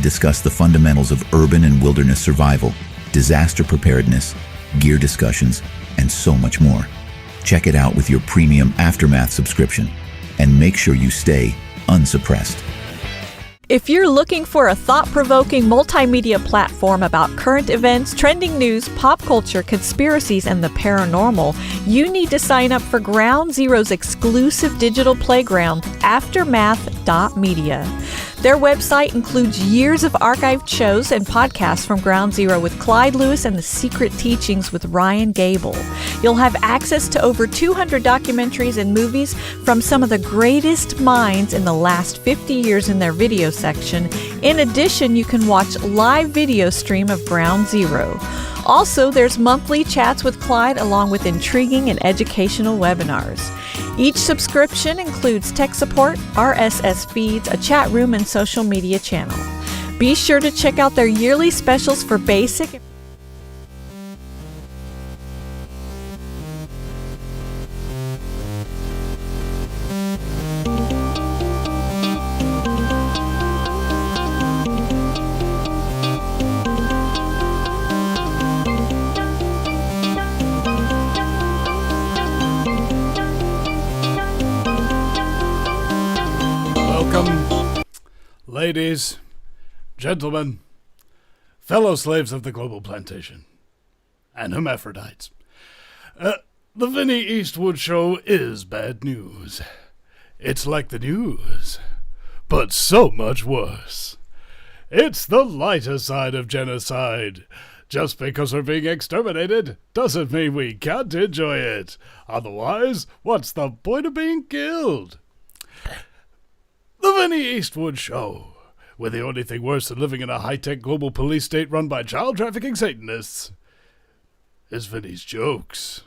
discuss the fundamentals of urban and wilderness survival, disaster preparedness, gear discussions, and so much more. Check it out with your premium Aftermath subscription, and make sure you stay unsuppressed. If you're looking for a thought-provoking multimedia platform about current events, trending news, pop culture, conspiracies, and the paranormal, you need to sign up for Ground Zero's exclusive digital playground, Aftermath.media. Their website includes years of archived shows and podcasts from Ground Zero with Clyde Lewis and the Secret Teachings with Ryan Gable. You'll have access to over 200 documentaries and movies from some of the greatest minds in the last 50 years in their video section. In addition, you can watch live video stream of Ground Zero. Also, there's monthly chats with Clyde along with intriguing and educational webinars. Each subscription includes tech support, RSS feeds, a chat room, and social media channel. Be sure to check out their yearly specials for basic. Ladies, gentlemen, fellow slaves of the global plantation, and hermaphrodites. The Vinny Eastwood show is bad news. It's like the news, but so much worse. It's the lighter side of genocide. Just because we're being exterminated doesn't mean we can't enjoy it. Otherwise, what's the point of being killed? The Vinny Eastwood Show, where the only thing worse than living in a high-tech global police state run by child-trafficking Satanists is Vinny's jokes.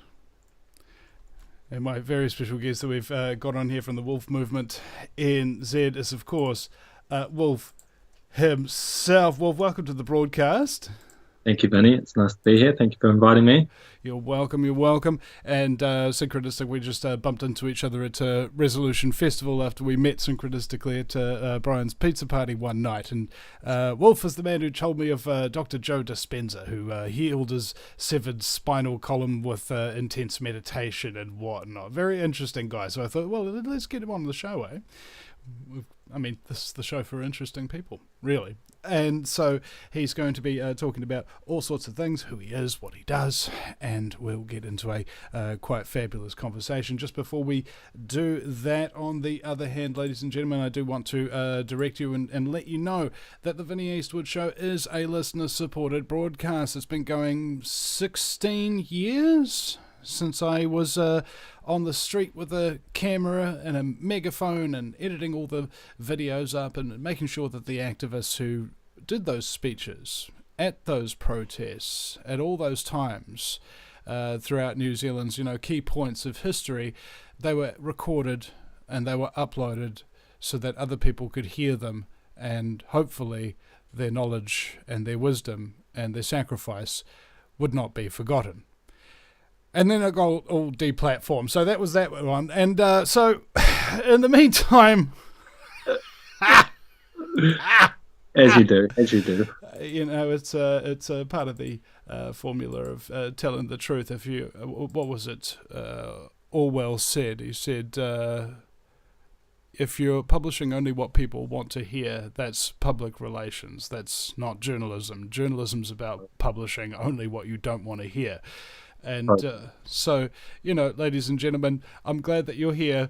And my very special guest that we've got on here from the Wolf Movement NZ is, of course, Wolf himself. Wolf, welcome to the broadcast. Thank you, Vinny. It's nice to be here. Thank you for inviting me. You're welcome, you're welcome. And synchronistic, we just bumped into each other at Resolution Festival after we met synchronistically at Brian's pizza party one night. And Wolf is the man who told me of Dr. Joe Dispenza, who healed his severed spinal column with intense meditation and whatnot. Very interesting guy. So I thought, well, let's get him on the show, eh? I mean, this is the show for interesting people, really. And so he's going to be talking about all sorts of things, who he is, what he does, and we'll get into a quite fabulous conversation. Just before we do that, on the other hand, ladies and gentlemen, I do want to direct you and let you know that the Vinny Eastwood Show is a listener-supported broadcast. It's been going 16 years since I was on the street with a camera and a megaphone and editing all the videos up and making sure that the activists who did those speeches at those protests at all those times throughout New Zealand's key points of history, they were recorded and they were uploaded so that other people could hear them, and hopefully their knowledge and their wisdom and their sacrifice would not be forgotten. And then it got all deplatformed. So that was that one. And so, in the meantime... As you do. It's a part of the formula of telling the truth. If you... what was it? Orwell said. He said, if you're publishing only what people want to hear, that's public relations. That's not journalism. Journalism's about publishing only what you don't want to hear. And so, ladies and gentlemen, I'm glad that you're here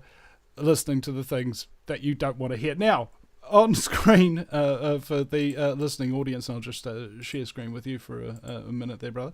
listening to the things that you don't want to hear. Now, on screen for the listening audience, and I'll just share screen with you for a minute there, brother,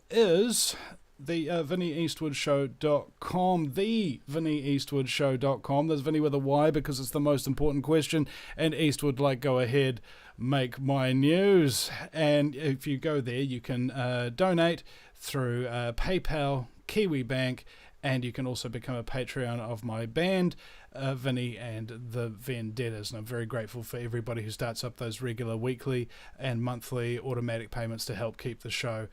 is the VinnyEastwoodShow.com, the VinnyEastwoodShow.com. There's Vinny with a Y because it's the most important question, and Eastwood, like, go ahead, make my news. And if you go there, you can donate through PayPal, KiwiBank, and you can also become a Patreon of my band, Vinny and the Vendettas. And I'm very grateful for everybody who starts up those regular weekly and monthly automatic payments to help keep the show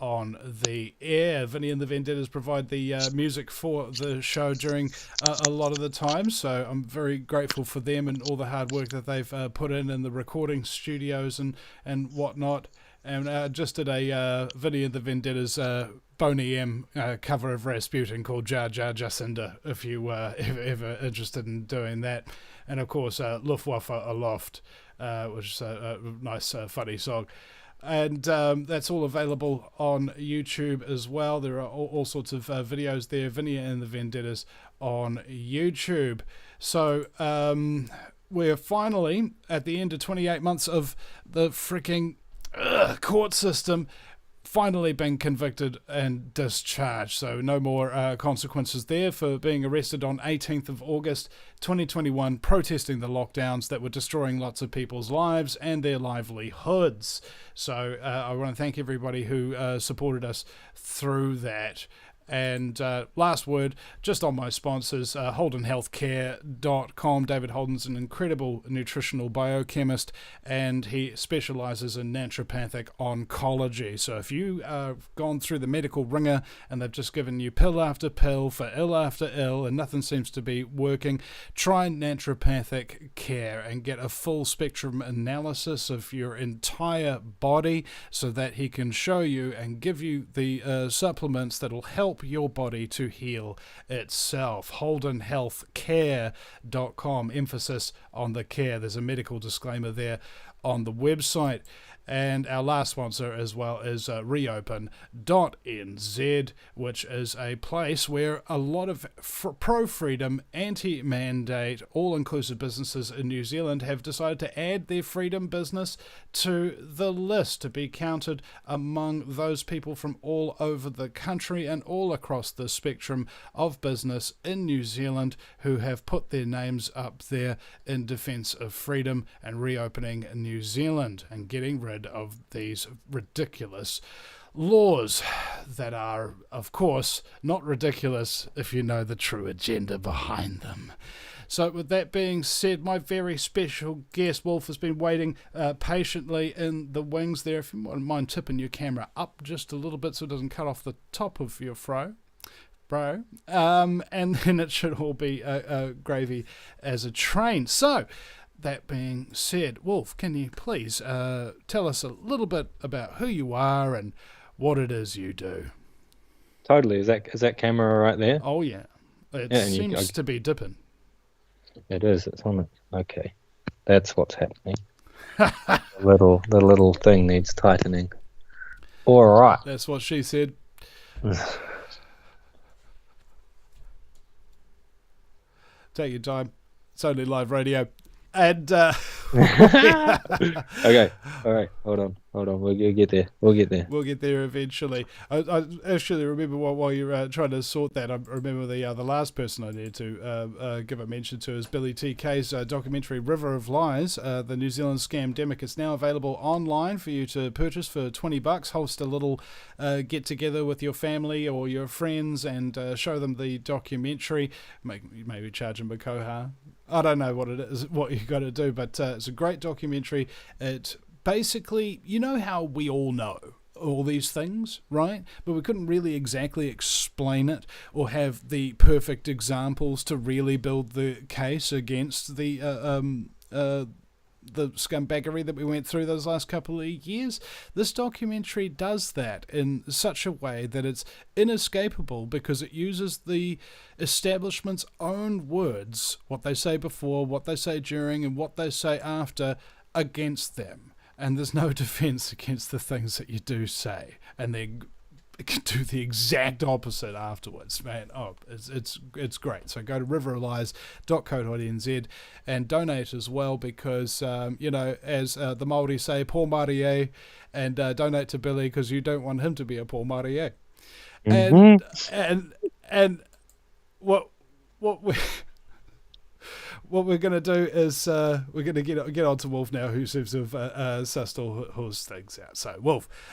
on the air. Vinny and the Vendettas provide the music for the show during a lot of the time, so I'm very grateful for them and all the hard work that they've put in the recording studios and whatnot. And just did a Vinny and the Vendettas Boney M cover of Rasputin called Jar Jar Jacinda, if you ever interested in doing that. And of course, Luftwaffe Aloft, which is a nice, funny song. And that's all available on YouTube as well. There are all sorts of videos there, Vinny and the Vendettas on YouTube. So we're finally at the end of 28 months of the freaking court system, finally been convicted and discharged. So no more consequences there for being arrested on 18th of August 2021, protesting the lockdowns that were destroying lots of people's lives and their livelihoods. So I want to thank everybody who supported us through that. And last word, just on my sponsors, HoldenHealthcare.com. David Holden's an incredible nutritional biochemist, and he specializes in naturopathic oncology. So if you have gone through the medical ringer and they've just given you pill after pill for ill after ill and nothing seems to be working, try naturopathic care and get a full spectrum analysis of your entire body so that he can show you and give you the supplements that will help your body to heal itself. HoldenHealthcare.com, emphasis on the care. There's a medical disclaimer there on the website. And our last sponsor as well is reopen.nz, which is a place where a lot of pro-freedom, anti-mandate, all-inclusive businesses in New Zealand have decided to add their freedom business to the list to be counted among those people from all over the country and all across the spectrum of business in New Zealand who have put their names up there in defense of freedom and reopening New Zealand and getting rid of these ridiculous laws that are, of course, not ridiculous if you know the true agenda behind them. So with that being said, my very special guest, Wolf, has been waiting patiently in the wings there. If you wouldn't mind tipping your camera up just a little bit so it doesn't cut off the top of your bro. And then it should all be gravy as a train. So that being said, Wolf, can you please tell us a little bit about who you are and what it is you do? Totally. Is that camera right there? Oh, yeah. It seems to be dipping. It is. It's on it. Okay. That's what's happening. the little thing needs tightening. All right. That's what she said. Take your time. It's only live radio. And okay, all right, hold on, we'll get there. We'll get there eventually. I actually remember while you're trying to sort that, I remember the last person I needed to give a mention to is Billy TK's documentary River of Lies, the New Zealand Scamdemic. It's now available online for you to purchase for $20. Host a little get together with your family or your friends and show them the documentary. Maybe charge them a koha. I don't know what it is, what you got to do, but it's a great documentary. It basically, you know how we all know all these things, right? But we couldn't really exactly explain it or have the perfect examples to really build the case against the scumbaggery that we went through those last couple of years. This documentary does that in such a way that it's inescapable because it uses the establishment's own words, what they say before, what they say during, and what they say after, against them. And there's no defense against the things that you do say. And they can do the exact opposite afterwards, man. Oh, it's great. So go to riveroflies.co.nz and donate as well because, as the Māori say, Paul Marie, and donate to Billy because you don't want him to be a Paul Marie. Mm-hmm. And what we're going to do is we're going to get on to Wolf now, who seems to have sussed all his things out. So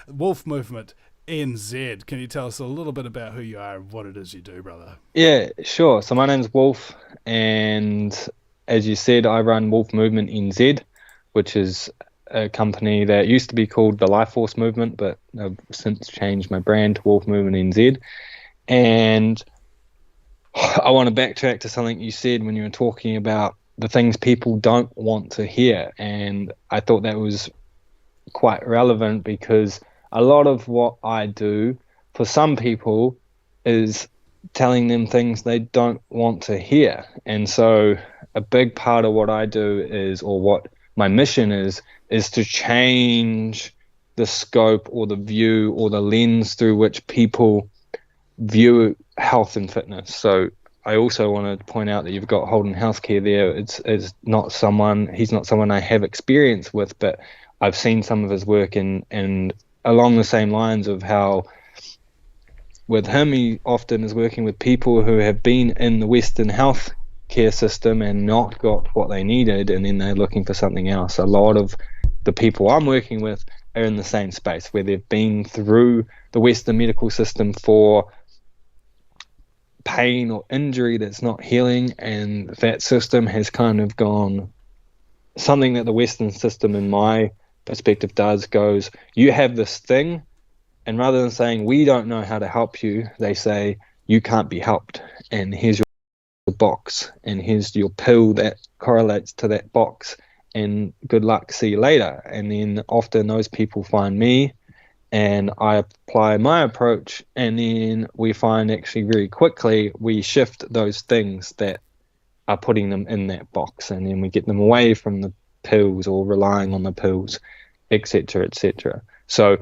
Wolf Movement NZ. Can you tell us a little bit about who you are and what it is you do, brother? Yeah, sure. So my name's Wolf, and as you said, I run Wolf Movement NZ, which is a company that used to be called the Life Force Movement, but I've since changed my brand to Wolf Movement NZ. And I want to backtrack to something you said when you were talking about the things people don't want to hear. And I thought that was quite relevant, because a lot of what I do for some people is telling them things they don't want to hear. And so a big part of what I do is, or what my mission is to change the scope or the view or the lens through which people view health and fitness. So I also want to point out that you've got Holden Healthcare there. It's not someone, he's not someone I have experience with, but I've seen some of his work, and along the same lines of how with him, he often is working with people who have been in the Western health care system and not got what they needed, and then they're looking for something else. A lot of the people I'm working with are in the same space, where they've been through the Western medical system for pain or injury that's not healing, and that system has kind of gone, something that the Western system in my perspective goes, you have this thing, and rather than saying we don't know how to help you, they say you can't be helped, and here's your box, and here's your pill that correlates to that box, and good luck, see you later. And then often those people find me, and I apply my approach, and then we find actually very quickly we shift those things that are putting them in that box, and then we get them away from the pills or relying on the pills, etc., etc. So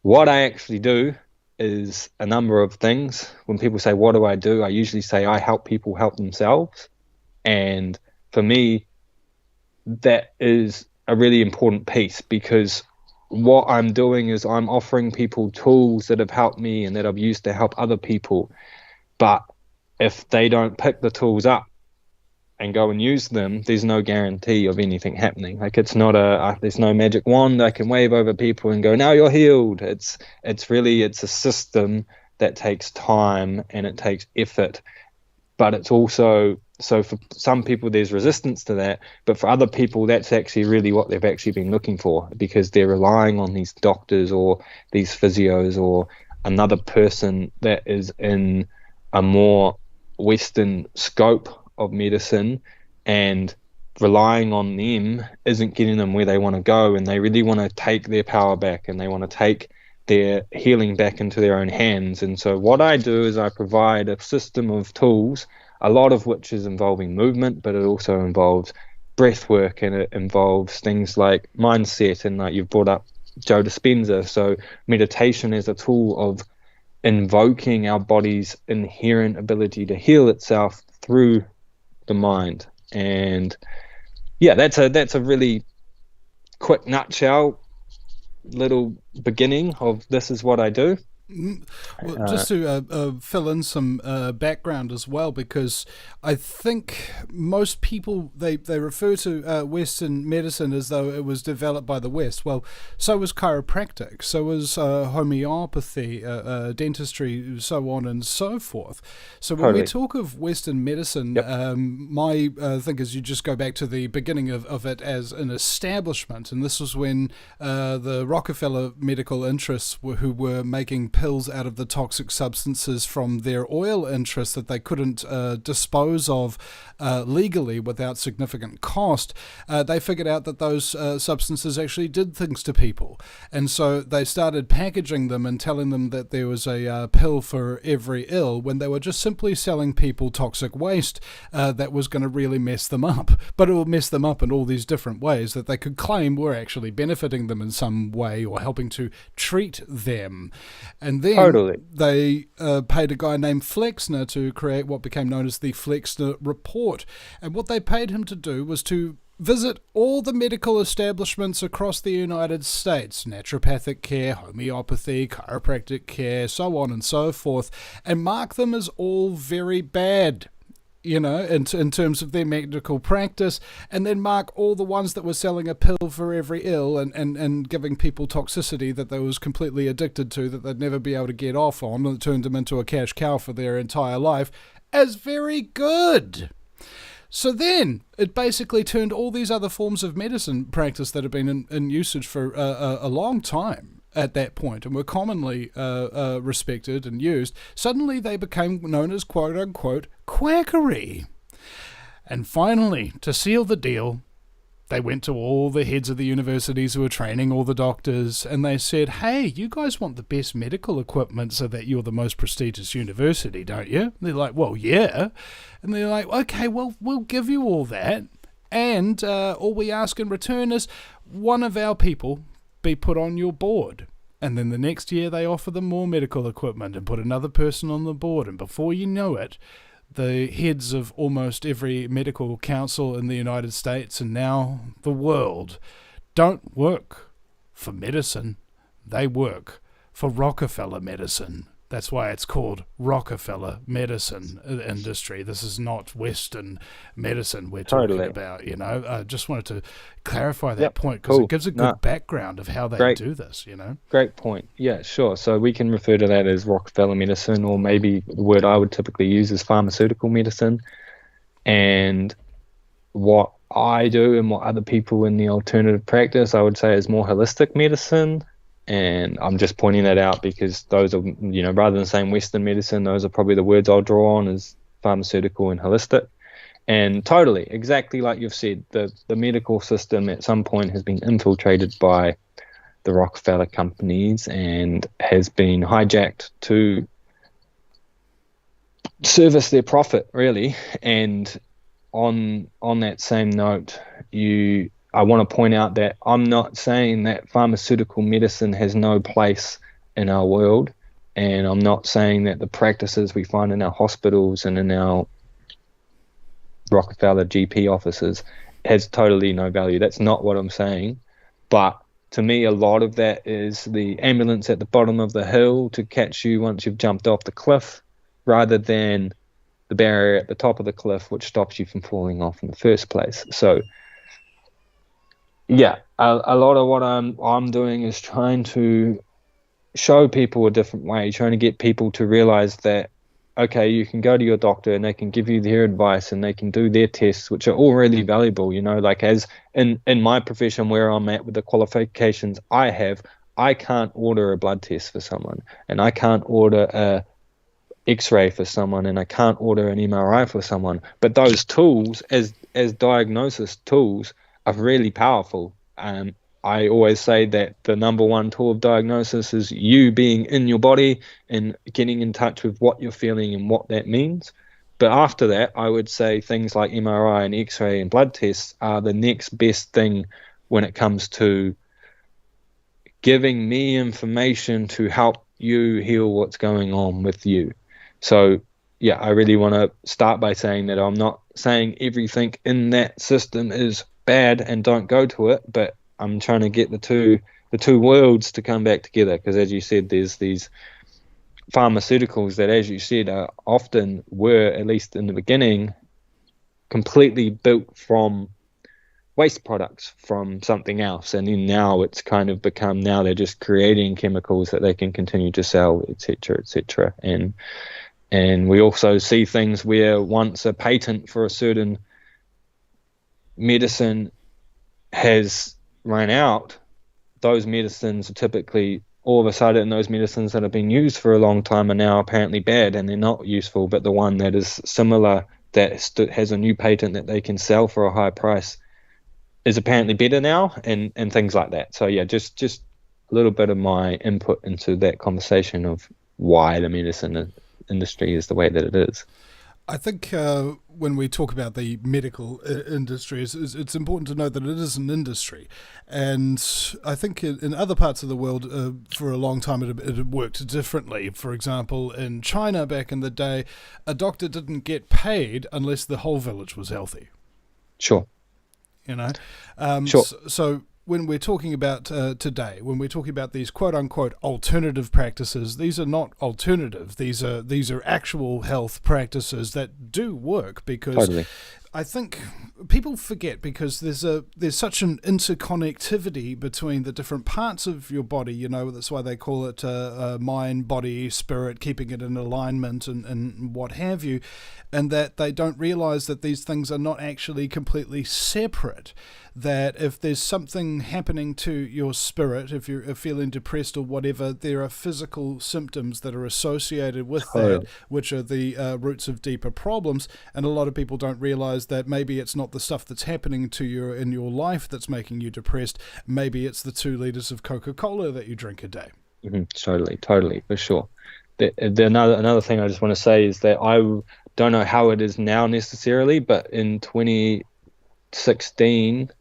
what I actually do is a number of things. When people say, what do? I usually say I help people help themselves. And for me, that is a really important piece, because what I'm doing is I'm offering people tools that have helped me and that I've used to help other people. But if they don't pick the tools up and go and use them, there's no guarantee of anything happening. Like, it's not there's no magic wand I can wave over people and go, now you're healed. It's a system that takes time and it takes effort, but it's also, so for some people there's resistance to that, but for other people that's actually really what they've actually been looking for, because they're relying on these doctors or these physios or another person that is in a more Western scope of medicine, and relying on them isn't getting them where they want to go, and they really want to take their power back, and they want to take their healing back into their own hands. And so what I do is I provide a system of tools, a lot of which is involving movement, but it also involves breath work, and it involves things like mindset, and like you've brought up Joe Dispenza. So meditation is a tool of invoking our body's inherent ability to heal itself through the mind. And yeah, that's a really quick nutshell, little beginning of this is what I do. Well, just to fill in some background as well, because I think most people, they refer to Western medicine as though it was developed by the West. Well, so was chiropractic, so was homeopathy, dentistry, so on and so forth. So when we talk of Western medicine, my thing is you just go back to the beginning of it as an establishment, and this was when the Rockefeller medical interests who were making pills out of the toxic substances from their oil interests that they couldn't dispose of legally without significant cost, they figured out that those substances actually did things to people. And so they started packaging them and telling them that there was a pill for every ill, when they were just simply selling people toxic waste that was going to really mess them up. But it will mess them up in all these different ways that they could claim were actually benefiting them in some way or helping to treat them. And then they paid a guy named Flexner to create what became known as the Flexner Report. And what they paid him to do was to visit all the medical establishments across the United States, naturopathic care, homeopathy, chiropractic care, so on and so forth, and mark them as all very bad, you know, in terms of their medical practice, and then mark all the ones that were selling a pill for every ill and giving people toxicity that they was completely addicted to, that they'd never be able to get off on, and it turned them into a cash cow for their entire life, as very good. So then it basically turned all these other forms of medicine practice that have been in usage for a long time at that point and were commonly respected and used. Suddenly they became known as quote-unquote quackery. And finally, to seal the deal, they went to all the heads of the universities who were training all the doctors, and they said, hey, you guys want the best medical equipment so that you're the most prestigious university, don't you? And they're like, well, yeah. And they're like, okay, well, we'll give you all that. And all we ask in return is one of our people be put on your board. And then the next year they offer them more medical equipment and put another person on the board. And before you know it, the heads of almost every medical council in the United States and now the world don't work for medicine. They work for Rockefeller medicine. That's why it's called Rockefeller medicine industry. This is not Western medicine we're talking about, you know. I just wanted to clarify that point because it gives a good background of how they do this, you know. Great point. Yeah, sure. So we can refer to that as Rockefeller medicine, or maybe the word I would typically use is pharmaceutical medicine. And what I do and what other people in the alternative practice, I would say, is more holistic medicine. And I'm just pointing that out because those are, you know, rather than saying Western medicine, those are probably the words I'll draw on as pharmaceutical and holistic. And totally, exactly like you've said, the medical system at some point has been infiltrated by the Rockefeller companies and has been hijacked to service their profit, really. And on that same note, I want to point out that I'm not saying that pharmaceutical medicine has no place in our world, and I'm not saying that the practices we find in our hospitals and in our Rockefeller GP offices has totally no value. That's not what I'm saying. But to me, a lot of that is the ambulance at the bottom of the hill to catch you once you've jumped off the cliff, rather than the barrier at the top of the cliff, which stops you from falling off in the first place. So yeah, a lot of what I'm doing is trying to show people a different way, trying to get people to realize that, okay, you can go to your doctor and they can give you their advice and they can do their tests, which are all really valuable, you know, like as in my profession where I'm at with the qualifications I have, I can't order a blood test for someone, and I can't order a X-ray for someone, and I can't order an MRI for someone. But those tools, as diagnosis tools, are really powerful. I always say that the number one tool of diagnosis is you being in your body and getting in touch with what you're feeling and what that means. But after that, I would say things like MRI and X-ray and blood tests are the next best thing when it comes to giving me information to help you heal what's going on with you. So yeah, I really want to start by saying that I'm not saying everything in that system is bad and don't go to it, but I'm trying to get the two worlds to come back together, because as you said, there's these pharmaceuticals that, as you said, were, at least in the beginning, completely built from waste products from something else, and then now it's kind of become, now they're just creating chemicals that they can continue to sell, etc., etc. And we also see things where once a patent for a certain medicine has run out, those medicines are typically, all of a sudden, those medicines that have been used for a long time are now apparently bad and they're not useful, but the one that is similar, that has a new patent that they can sell for a high price, is apparently better now, and things like that. So yeah, just a little bit of my input into that conversation of why the medicine industry is the way that it is. I think when we talk about the medical industry, it's important to know that it is an industry. And I think in other parts of the world, for a long time, it had worked differently. For example, in China back in the day, a doctor didn't get paid unless the whole village was healthy. Sure. You know? Sure. So when we're talking about today, when we're talking about these quote-unquote alternative practices, these are not alternative. These are actual health practices that do work, because totally. I think people forget, because there's such an interconnectivity between the different parts of your body. You know, that's why they call it mind, body, spirit, keeping it in alignment and what have you, and that they don't realize that these things are not actually completely separate. That if there's something happening to your spirit, if you're feeling depressed or whatever, there are physical symptoms that are associated with that, which are the roots of deeper problems. And a lot of people don't realize that maybe it's not the stuff that's happening to you in your life that's making you depressed. Maybe it's the 2 liters of Coca-Cola that you drink a day. Totally, for sure. Another thing I just want to say is that I don't know how it is now necessarily, but in 2015,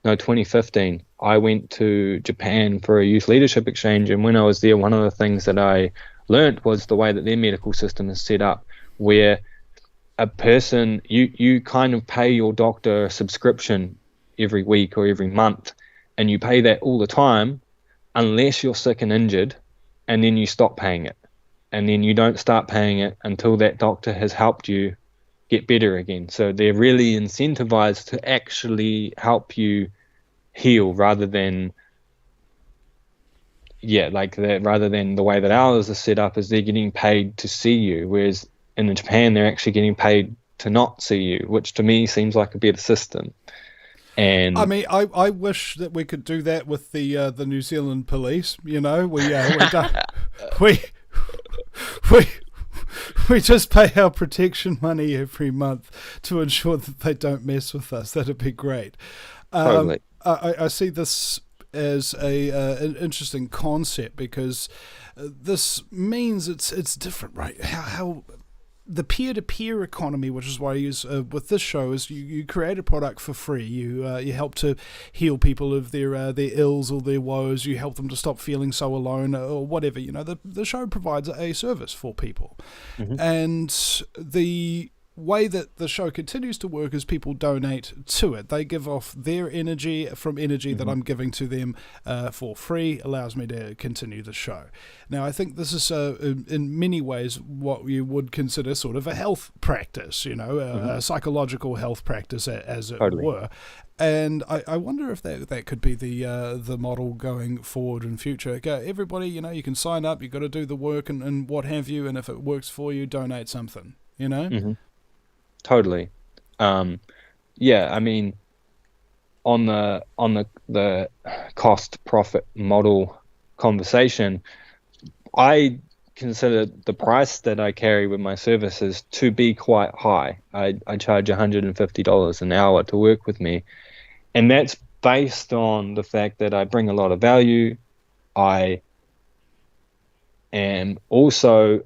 I went to Japan for a youth leadership exchange, and when I was there, one of the things that I learnt was the way that their medical system is set up, where a person, you kind of pay your doctor a subscription every week or every month, and you pay that all the time unless you're sick and injured, and then you stop paying it, and then you don't start paying it until that doctor has helped you get better again. So they're really incentivized to actually help you heal, rather than rather than the way that ours is set up, is they're getting paid to see you, whereas in Japan they're actually getting paid to not see you, which to me seems like a better system. And I mean, I wish that we could do that with the New Zealand police. You know, we don't, we just pay our protection money every month to ensure that they don't mess with us. That'd be great. Totally. I see this as an interesting concept, because this means it's different, right? How the peer-to-peer economy, which is what I use with this show, is you create a product for free. You help to heal people of their ills or their woes. You help them to stop feeling so alone or whatever. You know, the show provides a service for people, and the way that the show continues to work is people donate to it. They give off their energy from energy that I'm giving to them for free, allows me to continue the show. Now, I think this is in many ways what you would consider sort of a health practice, you know, a psychological health practice, as it were. And I wonder if that could be the model going forward in future. Okay, everybody, you know, you can sign up, you've got to do the work and what have you, and if it works for you, donate something, you know? Totally. Yeah, I mean, on the cost profit model conversation, I consider the price that I carry with my services to be quite high. I charge $150 an hour to work with me, and that's based on the fact that I bring a lot of value. I am also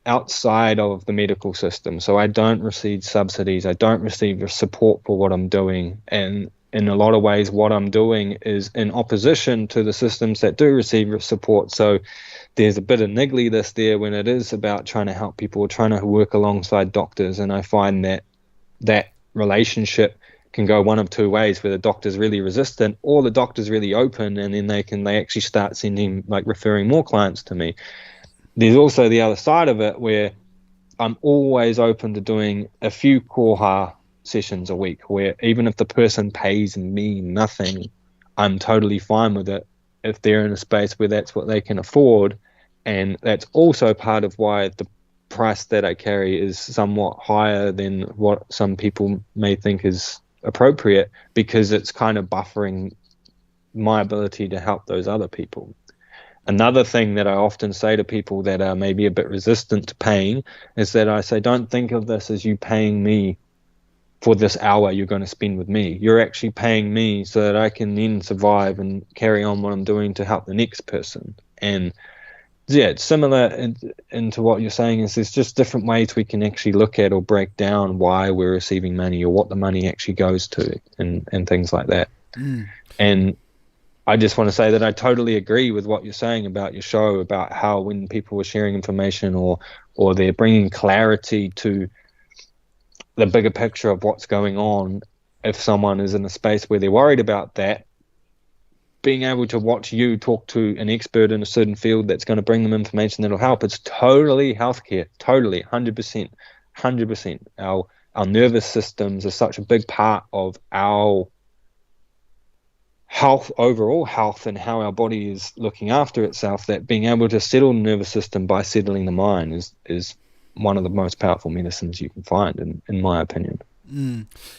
outside of the medical system, so I don't receive subsidies, I don't receive support for what I'm doing, and in a lot of ways what I'm doing is in opposition to the systems that do receive support. So there's a bit of niggliness there when it is about trying to help people, trying to work alongside doctors, and I find that relationship can go one of two ways, where the doctor's really resistant or the doctor's really open, and then they actually start referring more clients to me. There's also the other side of it, where I'm always open to doing a few koha sessions a week, where even if the person pays me nothing, I'm totally fine with it if they're in a space where that's what they can afford. And that's also part of why the price that I carry is somewhat higher than what some people may think is appropriate, because it's kind of buffering my ability to help those other people. Another thing that I often say to people that are maybe a bit resistant to paying is that I say, don't think of this as you paying me for this hour you're going to spend with me. You're actually paying me so that I can then survive and carry on what I'm doing to help the next person. And yeah, it's similar into what you're saying, is there's just different ways we can actually look at or break down why we're receiving money or what the money actually goes to, and things like that. And I just want to say that I totally agree with what you're saying about your show, about how when people are sharing information or they're bringing clarity to the bigger picture of what's going on, if someone is in a space where they're worried about that, being able to watch you talk to an expert in a certain field that's going to bring them information that'll help, it's totally healthcare, totally, 100%. our nervous systems are such a big part of our health, overall health, and how our body is looking after itself, that being able to settle the nervous system by settling the mind is one of the most powerful medicines you can find, in my opinion.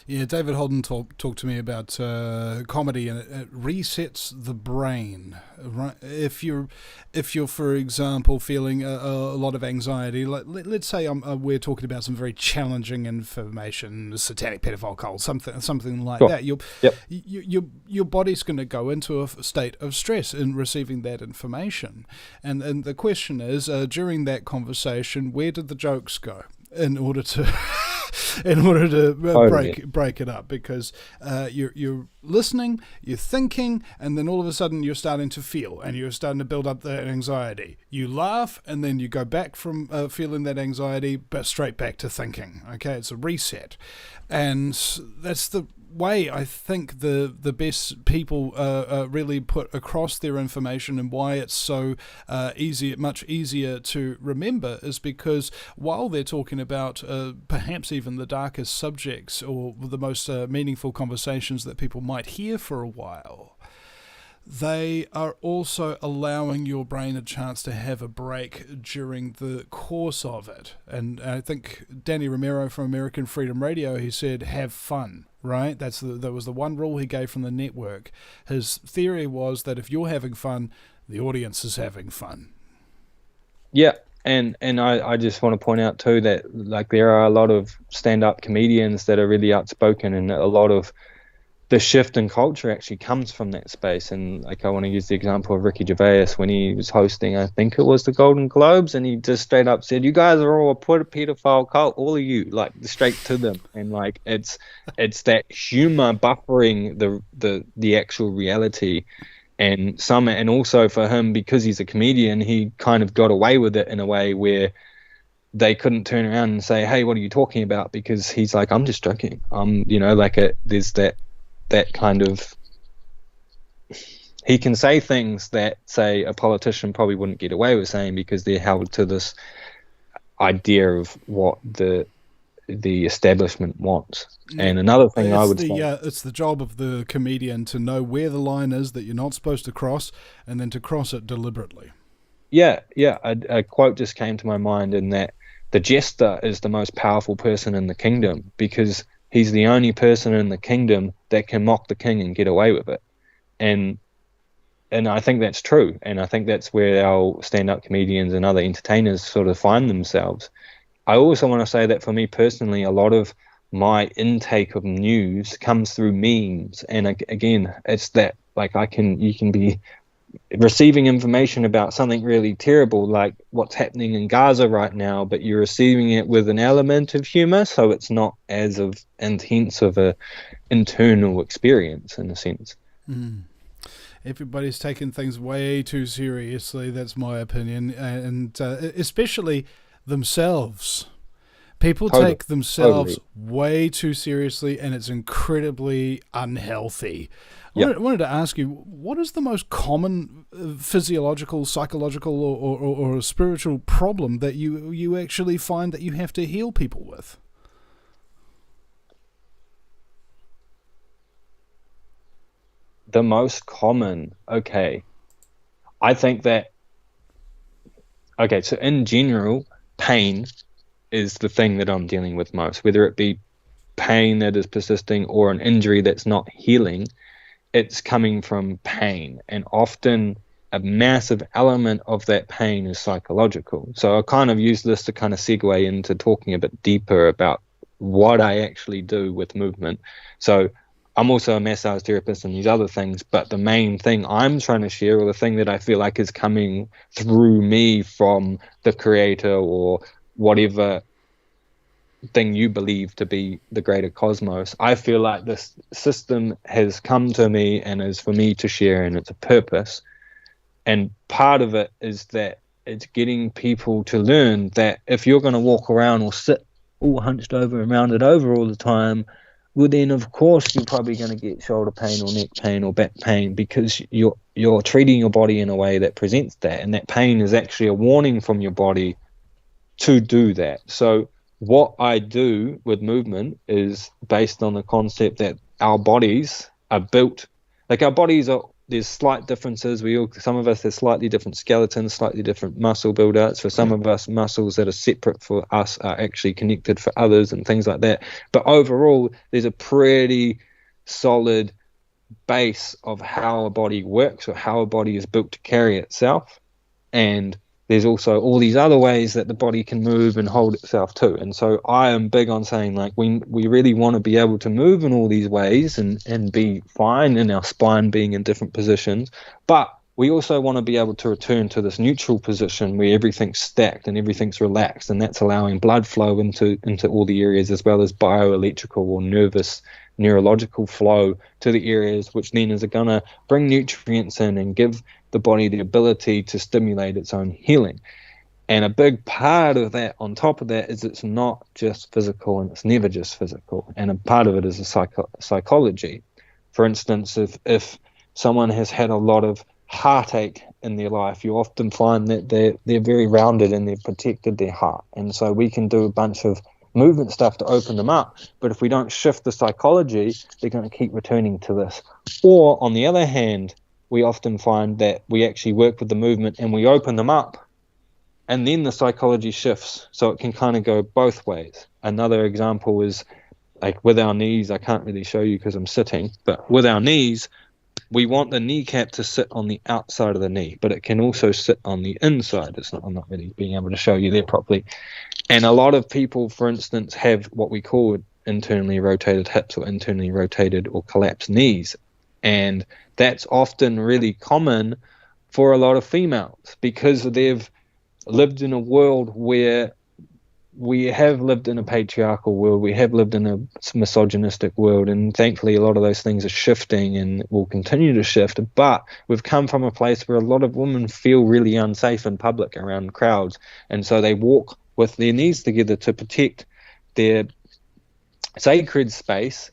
Yeah, David Holden talked to me about comedy, and it resets the brain. Right? If you're for example feeling a lot of anxiety, let's say we're talking about some very challenging information, satanic pedophile cult, something like that. Your body's going to go into a state of stress in receiving that information, and the question is, during that conversation, where did the jokes go? In order to break it up, because you're listening, you're thinking, and then all of a sudden you're starting to feel, and you're starting to build up that anxiety. You laugh, and then you go back from feeling that anxiety, but straight back to thinking. Okay, it's a reset, and that's the way I think the best people really put across their information, and why it's so much easier to remember, is because while they're talking about perhaps even the darkest subjects, or the most meaningful conversations that people might hear for a while, they are also allowing your brain a chance to have a break during the course of it. And I think Danny Romero from American Freedom Radio, he said, have fun, right? That was the one rule he gave from the network. His theory was that if you're having fun, the audience is having fun. Yeah. And I just want to point out too that, like, there are a lot of stand-up comedians that are really outspoken, and a lot of the shift in culture actually comes from that space. And like, I want to use the example of Ricky Gervais when he was hosting, I think it was the Golden Globes, and he just straight up said, "You guys are all a pedophile cult, all of you," like straight to them. And like, it's that humor buffering the actual reality. And also for him, because he's a comedian, he kind of got away with it in a way where they couldn't turn around and say, "Hey, what are you talking about?" Because he's like, "I'm just joking." There's that kind of, he can say things that, say, a politician probably wouldn't get away with saying, because they're held to this idea of what the establishment wants. And another thing I would say, it's the job of the comedian to know where the line is that you're not supposed to cross, and then to cross it deliberately. A quote just came to my mind, in that the jester is the most powerful person in the kingdom, because he's the only person in the kingdom that can mock the king and get away with it. And I think that's true. And I think that's where our stand-up comedians and other entertainers sort of find themselves. I also want to say that for me personally, a lot of my intake of news comes through memes. And again, it's that, like, you can be receiving information about something really terrible, like what's happening in Gaza right now, but you're receiving it with an element of humor, so it's not as intense of a internal experience, in a sense. Everybody's taking things way too seriously, that's my opinion, and especially themselves. People take themselves way too seriously, and it's incredibly unhealthy. I wanted to ask you, what is the most common physiological, psychological, or spiritual problem that you actually find that you have to heal people with? The most common, I think that, so in general, pain is the thing that I'm dealing with most, whether it be pain that is persisting or an injury that's not healing. It's coming from pain, and often a massive element of that pain is psychological. So I kind of use this to kind of segue into talking a bit deeper about what I actually do with movement. So I'm also a massage therapist and these other things, but the main thing I'm trying to share, or the thing that I feel like is coming through me from the creator, or whatever thing you believe to be the greater cosmos, I feel like this system has come to me and is for me to share, and it's a purpose. And part of it is that it's getting people to learn that if you're going to walk around or sit all hunched over and rounded over all the time, well, then of course you're probably going to get shoulder pain or neck pain or back pain, because you're treating your body in a way that presents that, and that pain is actually a warning from your body to do that. So what I do with movement is based on the concept that our bodies are built, like our bodies are, there's slight differences. Some of us have slightly different skeletons, slightly different muscle build-outs. For some of us, muscles that are separate for us are actually connected for others and things like that. But overall, there's a pretty solid base of how a body works or how a body is built to carry itself. And there's also all these other ways that the body can move and hold itself too. And so I am big on saying, like, we really want to be able to move in all these ways and be fine in our spine being in different positions. But we also want to be able to return to this neutral position where everything's stacked and everything's relaxed. And that's allowing blood flow into all the areas, as well as bioelectrical or neurological flow to the areas, which then is going to bring nutrients in and give the body the ability to stimulate its own healing. And a big part of that, on top of that, is it's not just physical, and it's never just physical. And a part of it is a psychology. For instance, if someone has had a lot of heartache in their life, you often find that they're very rounded and they've protected their heart. And so we can do a bunch of movement stuff to open them up, but if we don't shift the psychology, they're going to keep returning to this. Or on the other hand, we often find that we actually work with the movement and we open them up, and then the psychology shifts. So it can kind of go both ways. Another example is, like, with our knees. I can't really show you because I'm sitting, but with our knees, we want the kneecap to sit on the outside of the knee, but it can also sit on the inside. I'm not really being able to show you there properly. And a lot of people, for instance, have what we call internally rotated hips or internally rotated or collapsed knees. And that's often really common for a lot of females because they've lived in a world where we have lived in a patriarchal world, we have lived in a misogynistic world, and thankfully a lot of those things are shifting and will continue to shift. But we've come from a place where a lot of women feel really unsafe in public around crowds, and so they walk with their knees together to protect their sacred space.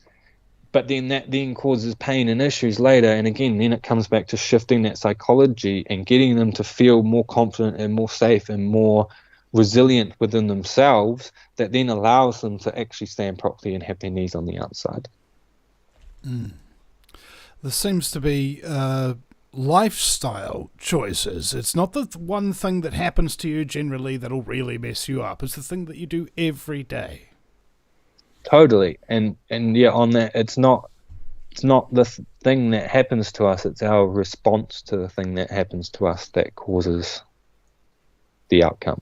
But then that then causes pain and issues later. And again, then it comes back to shifting that psychology and getting them to feel more confident and more safe and more resilient within themselves, that then allows them to actually stand properly and have their knees on the outside. There seems to be lifestyle choices. It's not the one thing that happens to you generally that'll really mess you up. It's the thing that you do every day. Totally. And yeah, on that, it's not the thing that happens to us, it's our response to the thing that happens to us that causes the outcome.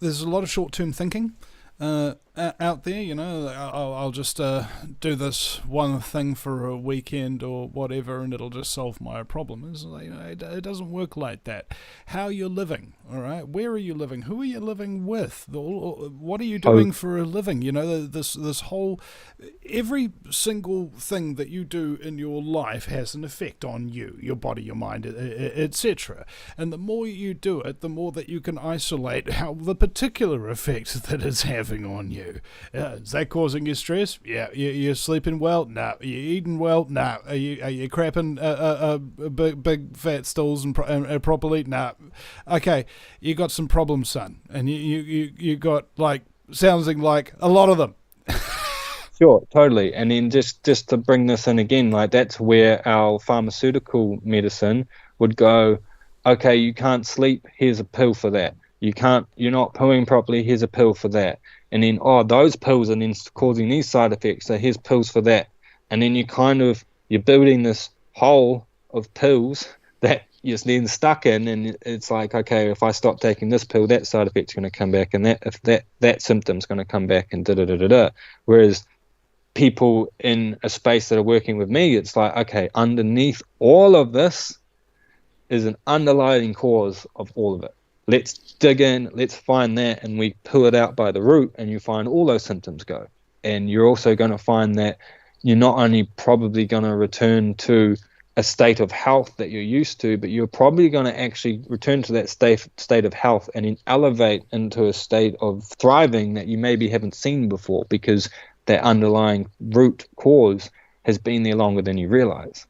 There's a lot of short-term thinking out there, you know. I'll just do this one thing for a weekend or whatever, and it'll just solve my problem. It's like, you know, it doesn't work like that. How you're living, all right? Where are you living? Who are you living with? What are you doing for a living? You know, this whole, every single thing that you do in your life has an effect on you, your body, your mind, etc. And the more you do it, the more that you can isolate how the particular effect that it's having on you. Is that causing you stress? Yeah. You're sleeping well? No. Are you eating well? No. Are you crapping big fat stools and properly? No. Okay, you got some problems, son, and you got, like, sounding like a lot of them. Sure, totally. And then just to bring this in again, like, that's where our pharmaceutical medicine would go, okay, you can't sleep, here's a pill for that. You're not pooing properly, here's a pill for that. And then, those pills are then causing these side effects, so here's pills for that. And then you're building this hole of pills that you're then stuck in, and it's like, okay, if I stop taking this pill, that side effect's going to come back, and that symptom's going to come back, and da-da-da-da-da. Whereas people in a space that are working with me, it's like, okay, underneath all of this is an underlying cause of all of it. Let's dig in, let's find that, and we pull it out by the root, and you find all those symptoms go. And you're also going to find that you're not only probably going to return to a state of health that you're used to, but you're probably going to actually return to that state of health and then elevate into a state of thriving that you maybe haven't seen before, because that underlying root cause has been there longer than you realize.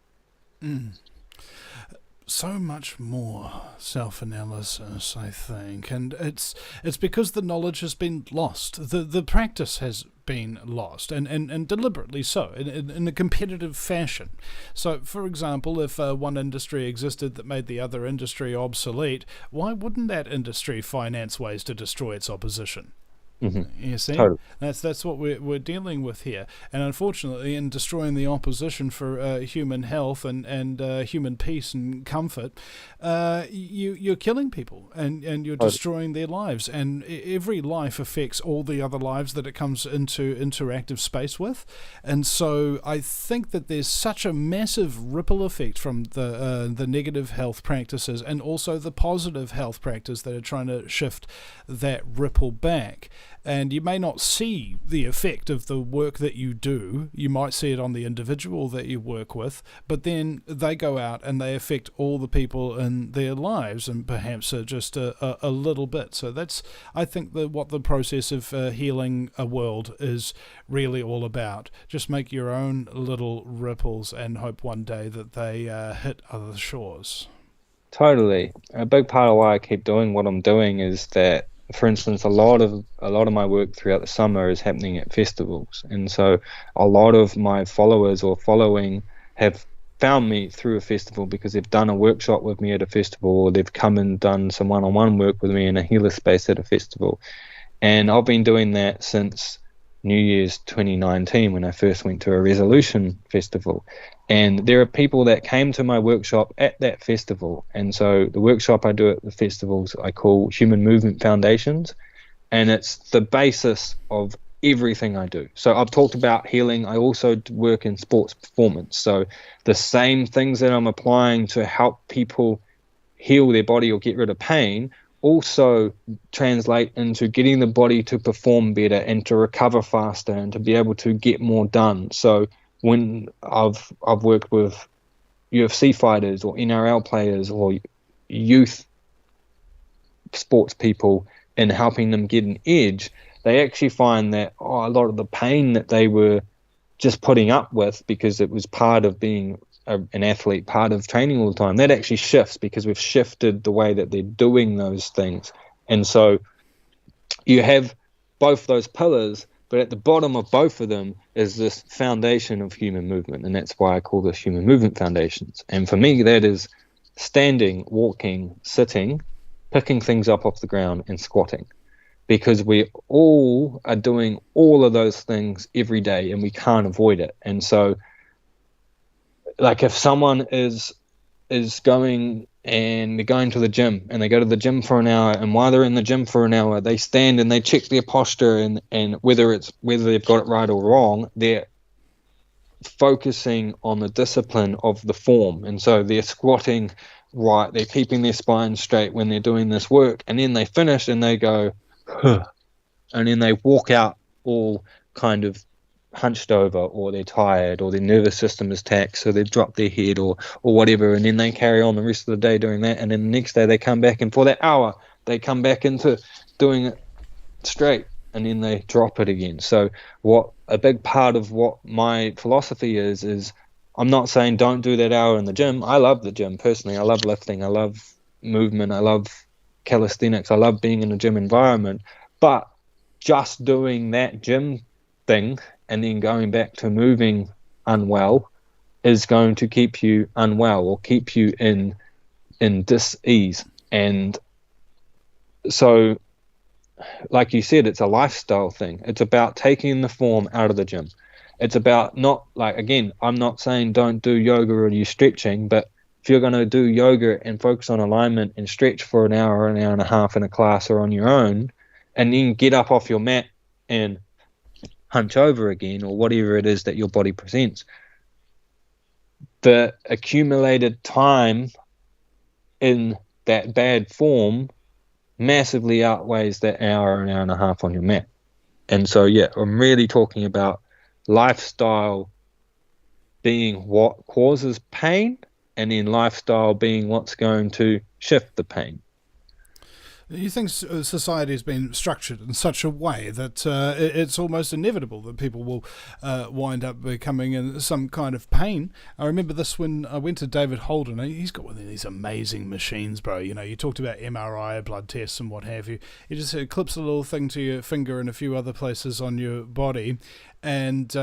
so much more self-analysis, I think, and it's because the knowledge has been lost. The practice has been lost, and deliberately so, in a competitive fashion. So, for example, if one industry existed that made the other industry obsolete, why wouldn't that industry finance ways to destroy its opposition? You see, Totally. that's what we're dealing with here, and unfortunately, in destroying the opposition for human health and human peace and comfort, you're killing people and you're destroying their lives, and every life affects all the other lives that it comes into interactive space with, and so I think that there's such a massive ripple effect from the negative health practices and also the positive health practice that are trying to shift that ripple back. And you may not see the effect of the work that you do. You might see it on the individual that you work with, but then they go out and they affect all the people in their lives, and perhaps just a little bit. So that's, I think, what the process of healing a world is really all about. Just make your own little ripples and hope one day that they hit other shores. Totally. A big part of why I keep doing what I'm doing is that, for instance, a lot of my work throughout the summer is happening at festivals, and so a lot of my followers or following have found me through a festival because they've done a workshop with me at a festival, or they've come and done some one-on-one work with me in a healer space at a festival. And I've been doing that since New Year's 2019, when I first went to a resolution festival. And there are people that came to my workshop at that festival. And so the workshop I do at the festivals I call Human Movement Foundations, and it's the basis of everything I do. So I've talked about healing. I also work in sports performance. So the same things that I'm applying to help people heal their body or get rid of pain also translate into getting the body to perform better and to recover faster and to be able to get more done. So when I've worked with UFC fighters or NRL players or youth sports people and helping them get an edge, they actually find that a lot of the pain that they were just putting up with because it was part of being an athlete, part of training all the time, that actually shifts because we've shifted the way that they're doing those things. And so you have both those pillars, but at the bottom of both of them is this foundation of human movement, and that's why I call this Human Movement Foundations. And for me, that is standing, walking, sitting, picking things up off the ground, and squatting, because we all are doing all of those things every day, and we can't avoid it. And so, like, if someone is going and they're going to the gym and they go to the gym for an hour, and while they're in the gym for an hour, they stand and they check their posture and whether they've got it right or wrong, they're focusing on the discipline of the form. And so they're squatting right, they're keeping their spine straight when they're doing this work, and then they finish and they go, huh, and then they walk out all kind of hunched over, or they're tired, or their nervous system is taxed, so they've dropped their head or whatever, and then they carry on the rest of the day doing that, and then the next day they come back, and for that hour they come back into doing it straight, and then they drop it again. So what a big part of what my philosophy is I'm not saying don't do that hour in the gym. I love the gym personally. I love lifting, I love movement, I love calisthenics, I love being in a gym environment, but just doing that gym thing and then going back to moving unwell is going to keep you unwell or keep you in dis-ease. And so, like you said, it's a lifestyle thing. It's about taking the form out of the gym. It's about not, like, again, I'm not saying don't do yoga or you stretching, but if you're going to do yoga and focus on alignment and stretch for an hour and a half in a class or on your own, and then get up off your mat and hunch over again, or whatever it is that your body presents, the accumulated time in that bad form massively outweighs that hour and a half on your mat. And so, yeah, I'm really talking about lifestyle being what causes pain, and then lifestyle being what's going to shift the pain. You think society has been structured in such a way that it's almost inevitable that people will wind up becoming in some kind of pain? I remember this when I went to David Holden. He's got one of these amazing machines, bro. You know, you talked about MRI, blood tests and what have you. He just clips a little thing to your finger and a few other places on your body, and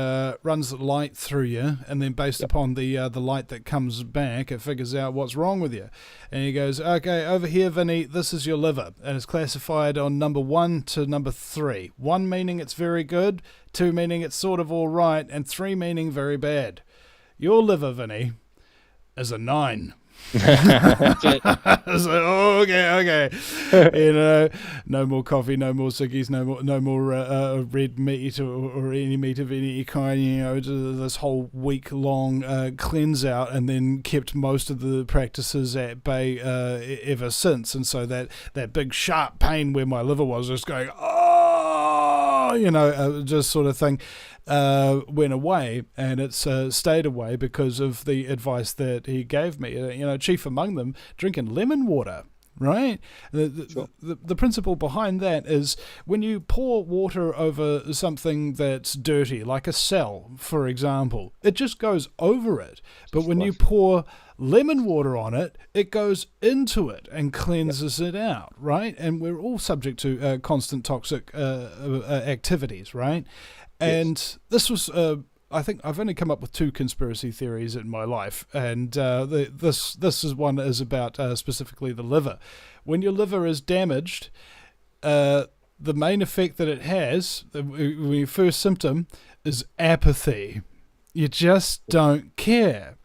runs light through you, and then based upon the light that comes back, it figures out what's wrong with you. And he goes, okay, over here, Vinny, this is your liver, and it's classified on number 1 to number 3. 1 meaning it's very good, 2 meaning it's sort of all right, and 3 meaning very bad. Your liver, Vinny, is a 9. I was like, oh, okay. You know, no more coffee, no more ciggies, no more red meat or any meat of any kind. You know, this whole week-long cleanse out, and then kept most of the practices at bay ever since. And so that big sharp pain where my liver was just going, oh, you know, just sort of thing. Went away, and it's stayed away because of the advice that he gave me. You know, chief among them, drinking lemon water. Right? The principle behind that is when you pour water over something that's dirty, like a cell, for example, it just goes over it. But when you pour lemon water on it, it goes into it and cleanses it out, right? And we're all subject to constant toxic activities, right? And this was, I think I've only come up with 2 conspiracy theories in my life, and this is one is about specifically the liver. When your liver is damaged, the main effect that it has, the first symptom, is apathy. You just don't care.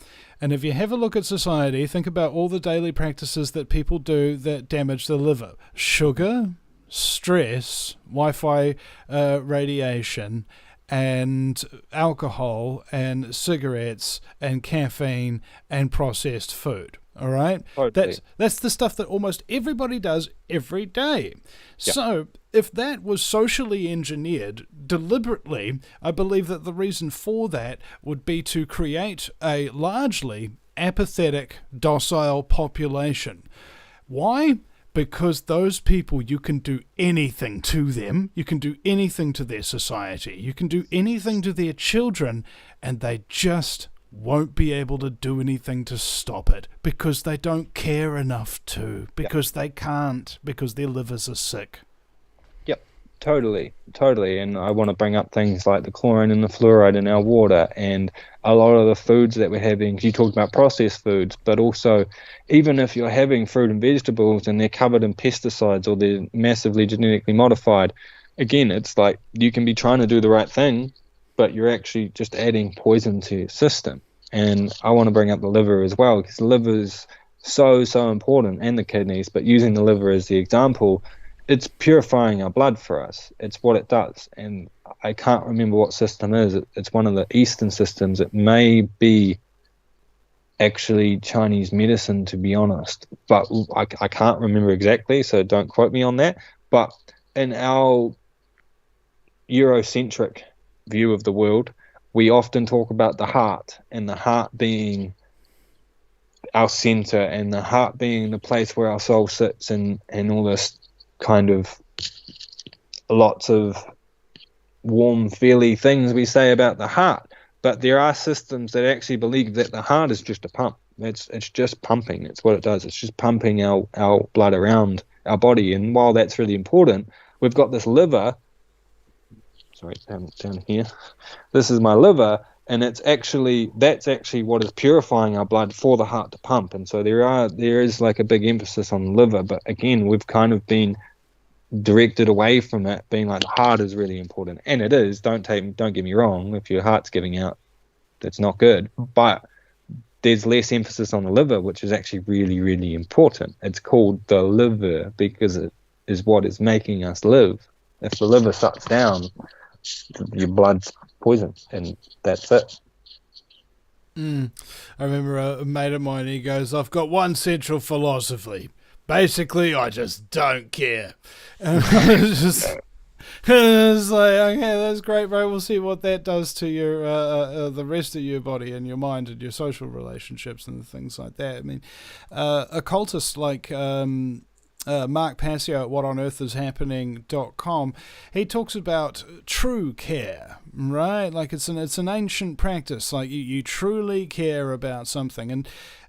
And if you have a look at society, think about all the daily practices that people do that damage the liver. Sugar, stress, Wi-Fi radiation, and alcohol, and cigarettes, and caffeine, and processed food. All right? Totally. That's the stuff that almost everybody does every day. Yep. So if that was socially engineered deliberately, I believe that the reason for that would be to create a largely apathetic, docile population. Why? Because those people, you can do anything to them. You can do anything to their society. You can do anything to their children, and they just won't be able to do anything to stop it because they don't care enough to, because they can't, because their livers are sick. Yep, totally. And I want to bring up things like the chlorine and the fluoride in our water, and a lot of the foods that we're having. You talked about processed foods, but also even if you're having fruit and vegetables and they're covered in pesticides or they're massively genetically modified, again, it's like you can be trying to do the right thing, but you're actually just adding poison to your system. And I want to bring up the liver as well, because the liver is so important, and the kidneys, but using the liver as the example, it's purifying our blood for us. It's what it does. And I can't remember what system it is. It's one of the Eastern systems. It may be actually Chinese medicine, to be honest, but I can't remember exactly, so don't quote me on that. But in our Eurocentric view of the world, we often talk about the heart, and the heart being our center, and the heart being the place where our soul sits, and all this kind of lots of warm, feely things we say about the heart. But there are systems that actually believe that the heart is just a pump. It's just pumping. It's what it does. It's just pumping our blood around our body. And while that's really important, we've got this liver. Sorry, down here. This is my liver, and that's actually what is purifying our blood for the heart to pump. And so there is like a big emphasis on the liver. But again, we've kind of been directed away from that, being like the heart is really important, and it is. Don't get me wrong. If your heart's giving out, that's not good. But there's less emphasis on the liver, which is actually really, really important. It's called the liver because it is what is making us live. If the liver shuts down, your blood's poison, and that's it. I remember a mate of mine, he goes, I've got one central philosophy. Basically, I just don't care. And it's like, okay, that's great, bro. We'll see what that does to your the rest of your body and your mind and your social relationships and things like that. I mean, occultists like Mark Passio at whatonearthishappening.com, he talks about true care, right? Like it's an ancient practice. Like you truly care about something,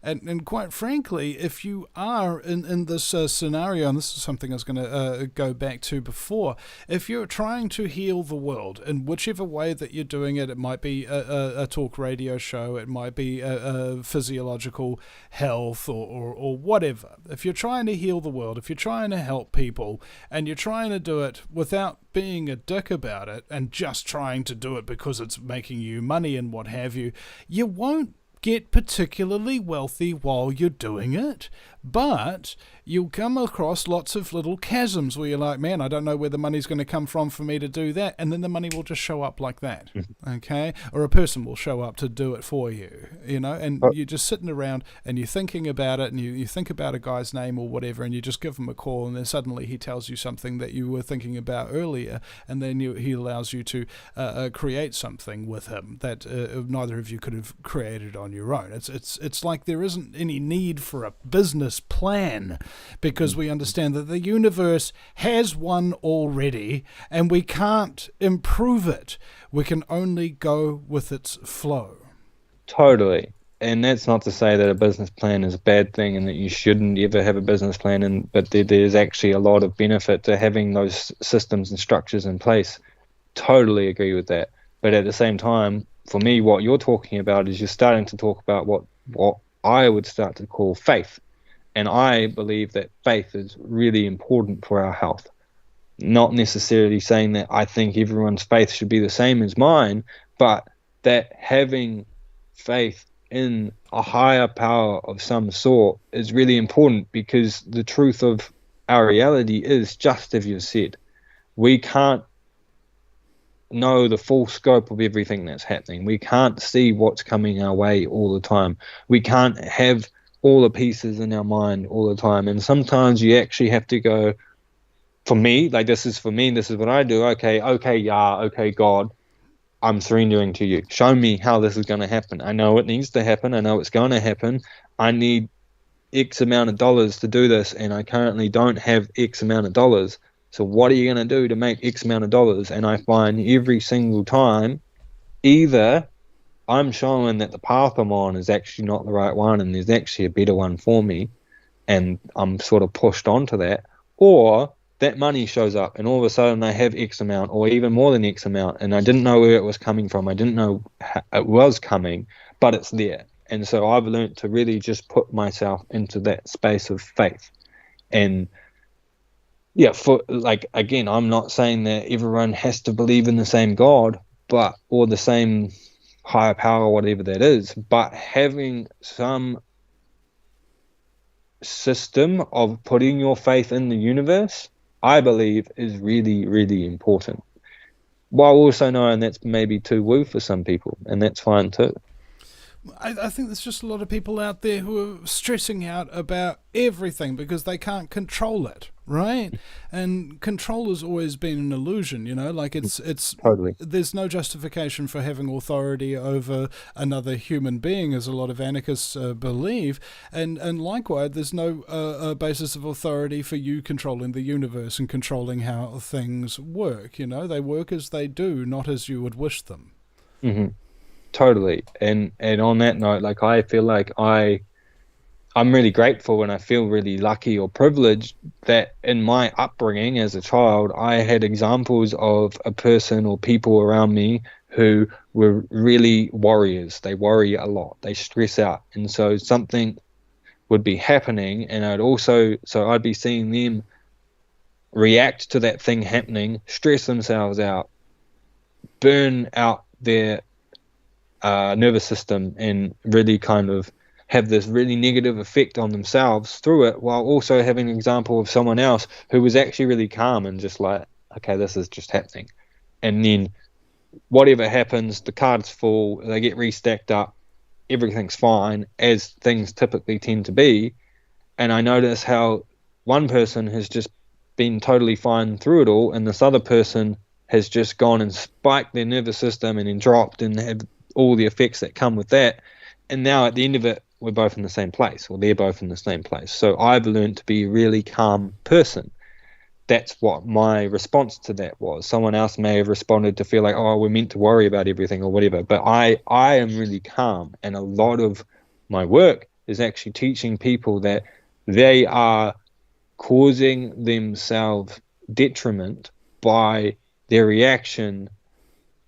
and quite frankly, if you are in this scenario, and this is something I was going to go back to before, if you're trying to heal the world in whichever way that you're doing it, it might be a talk radio show, it might be a physiological health or whatever. If you're trying to heal the world, if you're trying to help people, and you're trying to do it without being a dick about it and just trying to do it because it's making you money and what have you, you won't get particularly wealthy while you're doing it, but you'll come across lots of little chasms where you're like, man, I don't know where the money's going to come from for me to do that, and then the money will just show up like that, okay? Or a person will show up to do it for you, you know, and you're just sitting around and you're thinking about it, and you think about a guy's name or whatever, and you just give him a call, and then suddenly he tells you something that you were thinking about earlier, and then he allows you to create something with him that neither of you could have created on your own. It's like there isn't any need for a business plan, because we understand that the universe has one already and we can't improve it. We can only go with its flow. Totally. And that's not to say that a business plan is a bad thing and that you shouldn't ever have a business plan, but there's actually a lot of benefit to having those systems and structures in place. Totally agree with that. But at the same time, for me, what you're talking about is you're starting to talk about what I would start to call faith. And I believe that faith is really important for our health. Not necessarily saying that I think everyone's faith should be the same as mine, but that having faith in a higher power of some sort is really important, because the truth of our reality is just as you said. We can't know the full scope of everything that's happening. We can't see what's coming our way all the time. We can't have all the pieces in our mind all the time. And sometimes you actually have to go, for me, like this is what I do. Okay, God, I'm surrendering to you. Show me how this is going to happen. I know it needs to happen. I know it's going to happen. I need X amount of dollars to do this, and I currently don't have X amount of dollars. So what are you going to do to make X amount of dollars? And I find every single time, either I'm showing that the path I'm on is actually not the right one and there's actually a better one for me, and I'm sort of pushed onto that, or that money shows up and all of a sudden I have X amount or even more than X amount, and I didn't know where it was coming from. I didn't know how it was coming, but it's there. And so I've learned to really just put myself into that space of faith. And yeah, for like, again, I'm not saying that everyone has to believe in the same God, or the same higher power, whatever that is, but having some system of putting your faith in the universe, I believe, is really, really important. While also knowing that's maybe too woo for some people, and that's fine too. I think there's just a lot of people out there who are stressing out about everything because they can't control it, right? And control has always been an illusion, you know, like it's totally. There's no justification for having authority over another human being, as a lot of anarchists believe, and likewise there's no basis of authority for you controlling the universe and controlling how things work. You know, they work as they do, not as you would wish them. Mm-hmm. Totally. And on that note, like, I feel like I'm really grateful and I feel really lucky or privileged that in my upbringing as a child, I had examples of a person or people around me who were really warriors. They worry a lot. They stress out. And so something would be happening, and I'd be seeing them react to that thing happening, stress themselves out, burn out their nervous system, and really kind of have this really negative effect on themselves through it, while also having an example of someone else who was actually really calm and just like, okay, this is just happening. And then whatever happens, the cards fall, they get restacked up, everything's fine, as things typically tend to be. And I notice how one person has just been totally fine through it all, and this other person has just gone and spiked their nervous system and then dropped and have all the effects that come with that. And now at the end of it, we're both in the same place, or they're both in the same place. So I've learned to be a really calm person. That's what my response to that was. Someone else may have responded to feel like, oh, we're meant to worry about everything or whatever. But I am really calm. And a lot of my work is actually teaching people that they are causing themselves detriment by their reaction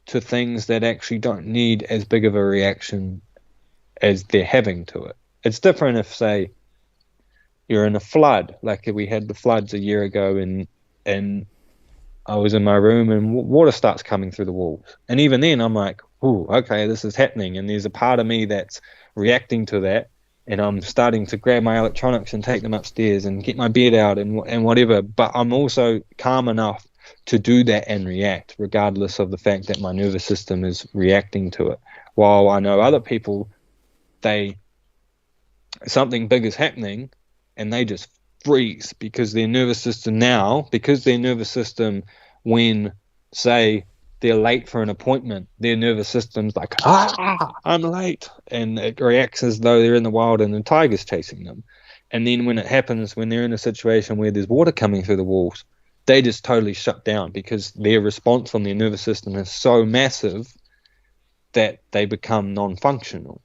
to things that actually don't need as big of a reaction as they're having to it. It's different if, say, you're in a flood, like we had the floods a year ago, and I was in my room and water starts coming through the walls. And even then I'm like, ooh, okay, this is happening. And there's a part of me that's reacting to that, and I'm starting to grab my electronics and take them upstairs and get my bed out and whatever. But I'm also calm enough to do that and react, regardless of the fact that my nervous system is reacting to it. While I know other people, something big is happening, and they just freeze because their nervous system, when, say, they're late for an appointment, their nervous system's like, I'm late, and it reacts as though they're in the wild and the tiger's chasing them. And then when it happens, when they're in a situation where there's water coming through the walls, they just totally shut down because their response on their nervous system is so massive that they become non-functional.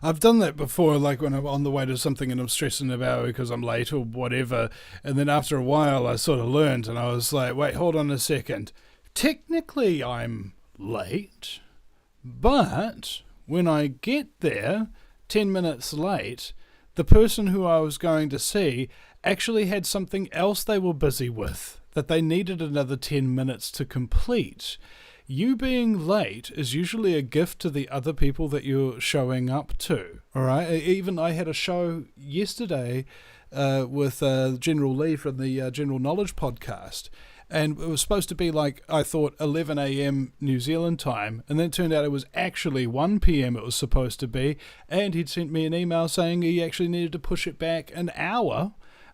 I've done that before, like when I'm on the way to something and I'm stressing about it because I'm late or whatever, and then after a while I sort of learned, and I was like, wait, hold on a second. Technically I'm late, but when I get there 10 minutes late, the person who I was going to see actually had something else they were busy with that they needed another 10 minutes to complete. You being late is usually a gift to the other people that you're showing up to, all right? Even I had a show yesterday with General Lee from the General Knowledge podcast, and it was supposed to be like, I thought, 11 a.m. New Zealand time, and then it turned out it was actually 1 p.m. it was supposed to be, and he'd sent me an email saying he actually needed to push it back an hour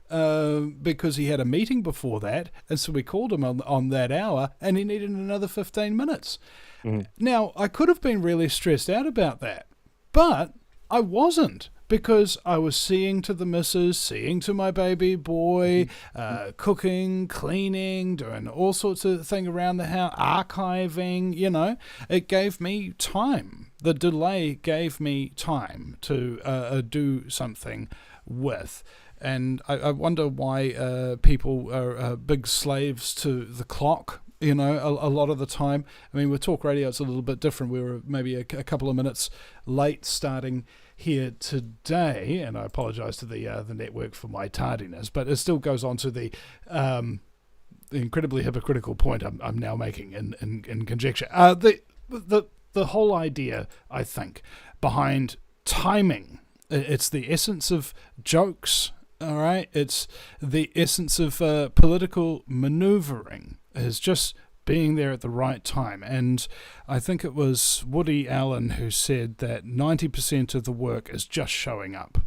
because he had a meeting before that, and so we called him on that hour, and he needed another 15 minutes. Now, I could have been really stressed out about that, but I wasn't, because I was seeing to the missus, seeing to my baby boy, cooking, cleaning, doing all sorts of things around the house, archiving, it gave me time. The delay gave me time to do something with. And I wonder why people are big slaves to the clock, a lot of the time. I mean, with talk radio, it's a little bit different. We were maybe a couple of minutes late starting here today, and I apologise to the network for my tardiness, but it still goes on to the incredibly hypocritical point I'm now making in conjecture. The whole idea, I think, behind timing, it's the essence of jokes. All right, it's the essence of political maneuvering, is just being there at the right time. And I think it was Woody Allen who said that 90% of the work is just showing up,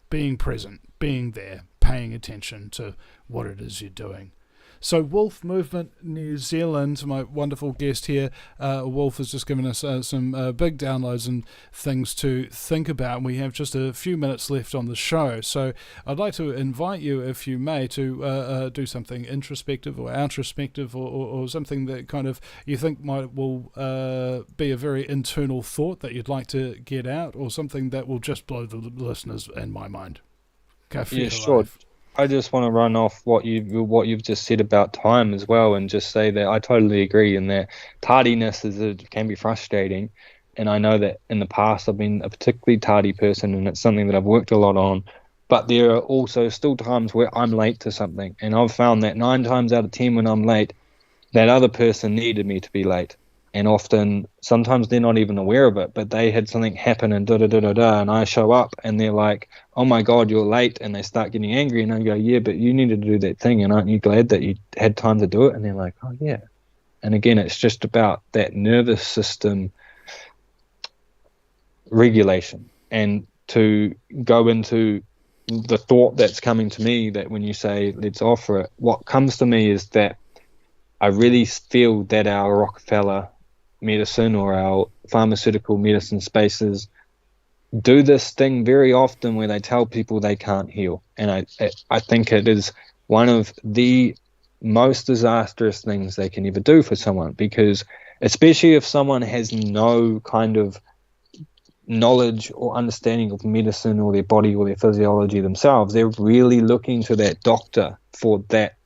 being present, being there, paying attention to what it is you're doing. So Wolf Movement New Zealand, my wonderful guest here, Wolf has just given us some big downloads and things to think about. And we have just a few minutes left on the show. So I'd like to invite you, if you may, to do something introspective or outrospective or something that kind of you think will be a very internal thought that you'd like to get out, or something that will just blow the listeners and my mind. Yeah, sure. I just want to run off what you've just said about time as well, and just say that I totally agree in that tardiness can be frustrating, and I know that in the past I've been a particularly tardy person, and it's something that I've worked a lot on. But there are also still times where I'm late to something, and I've found that 9 times out of 10 when I'm late, that other person needed me to be late. And often, sometimes they're not even aware of it, but they had something happen and and I show up and they're like, oh my God, you're late. And they start getting angry, and I go, yeah, but you needed to do that thing, and aren't you glad that you had time to do it? And they're like, oh yeah. And again, it's just about that nervous system regulation. And to go into the thought that's coming to me, that when you say, let's offer it, what comes to me is that I really feel that our Rockefeller medicine or our pharmaceutical medicine spaces do this thing very often where they tell people they can't heal. And I think it is one of the most disastrous things they can ever do for someone, because especially if someone has no kind of knowledge or understanding of medicine or their body or their physiology themselves, they're really looking to that doctor for that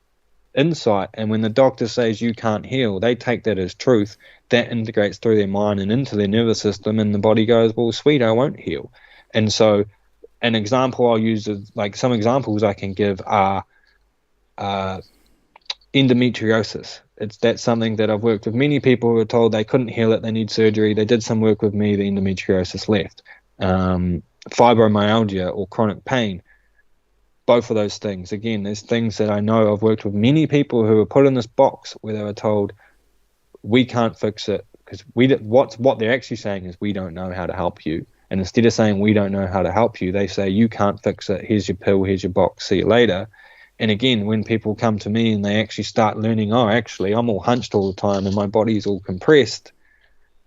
insight. And when the doctor says you can't heal, they take that as truth. That integrates through their mind and into their nervous system, and the body goes, well, sweet, I won't heal. And so an example I'll use is, like, some examples I can give are endometriosis. That's something that I've worked with many people who are told they couldn't heal it, they need surgery. They did some work with me, the endometriosis left. Fibromyalgia or chronic pain, both of those things. Again, there's things that I know I've worked with many people who were put in this box where they were told, we can't fix it, because what they're actually saying is, we don't know how to help you. And instead of saying we don't know how to help you, they say, you can't fix it, here's your pill, here's your box, see you later. And again, when people come to me and they actually start learning, oh, actually, I'm all hunched all the time and my body's all compressed,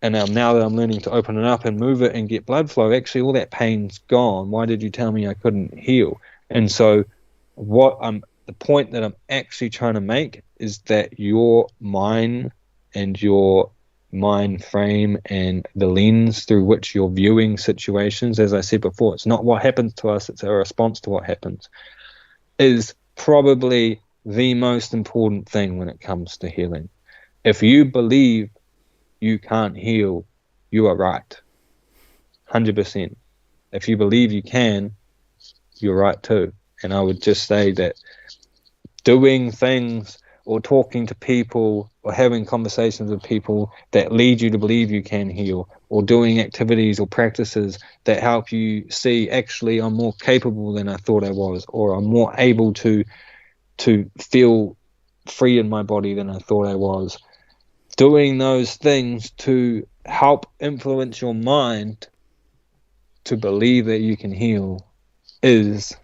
and now that I'm learning to open it up and move it and get blood flow, actually all that pain's gone. Why did you tell me I couldn't heal? And so the point that I'm actually trying to make is that your mind and your mind frame and the lens through which you're viewing situations, as I said before, it's not what happens to us, it's our response to what happens, is probably the most important thing when it comes to healing. If you believe you can't heal, you are right. 100%. If you believe you can, you're right too. And I would just say that doing things or talking to people or having conversations with people that lead you to believe you can heal, or doing activities or practices that help you see, actually, I'm more capable than I thought I was, or I'm more able to feel free in my body than I thought I was. Doing those things to help influence your mind to believe that you can heal is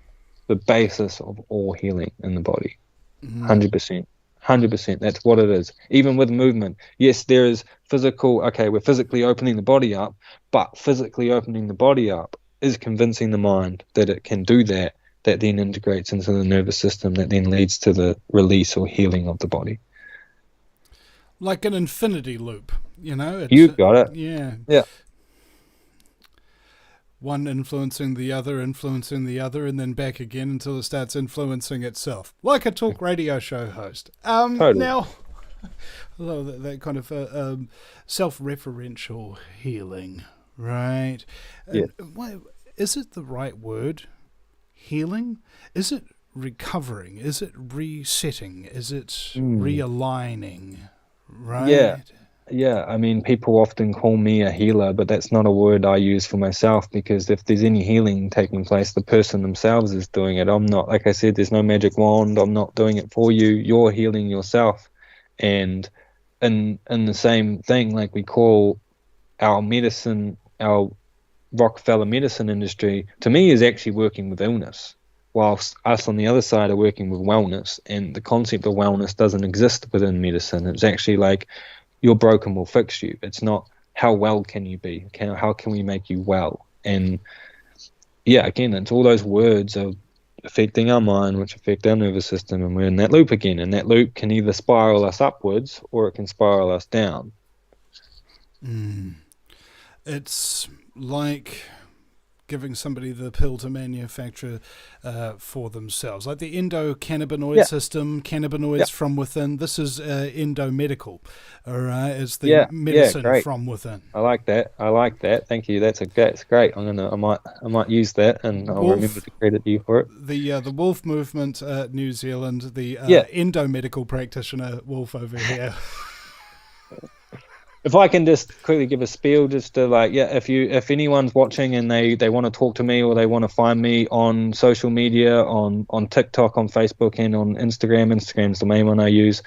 the basis of all healing in the body. 100%. 100%. That's what it is. Even with movement. Yes, there is physical, okay, we're physically opening the body up, but physically opening the body up is convincing the mind that it can do that then integrates into the nervous system, that then leads to the release or healing of the body. Like an infinity loop, you know? You got it. Yeah. Yeah. One influencing the other, and then back again until it starts influencing itself, like a talk radio show host. Totally. Now, I love that kind of self-referential healing, right? Yeah. Is it the right word? Healing? Is it recovering? Is it resetting? Is it realigning? Right? Yeah, I mean, people often call me a healer, but that's not a word I use for myself, because if there's any healing taking place, the person themselves is doing it. I'm not, like I said, there's no magic wand. I'm not doing it for you. You're healing yourself. And in the same thing, like, we call our medicine, our Rockefeller medicine industry, to me, is actually working with illness, whilst us on the other side are working with wellness. And the concept of wellness doesn't exist within medicine. It's actually like, you're broken, we'll fix you. It's not how well can you be, how can we make you well. And yeah, again, it's all those words of affecting our mind, which affect our nervous system, and we're in that loop again. And that loop can either spiral us upwards or it can spiral us down. It's like giving somebody the pill to manufacture for themselves, like the endocannabinoid system, cannabinoids from within. This is endomedical, all right? It's the medicine from within. I like that. Thank you. That's great. I might use that, and I'll remember to credit you for it. The Wolf Movement, New Zealand, the endomedical practitioner Wolf over here. If I can just quickly give a spiel, just to if anyone's watching and they want to talk to me, or they want to find me on social media, on TikTok, on Facebook, and on Instagram. Instagram's the main one I use.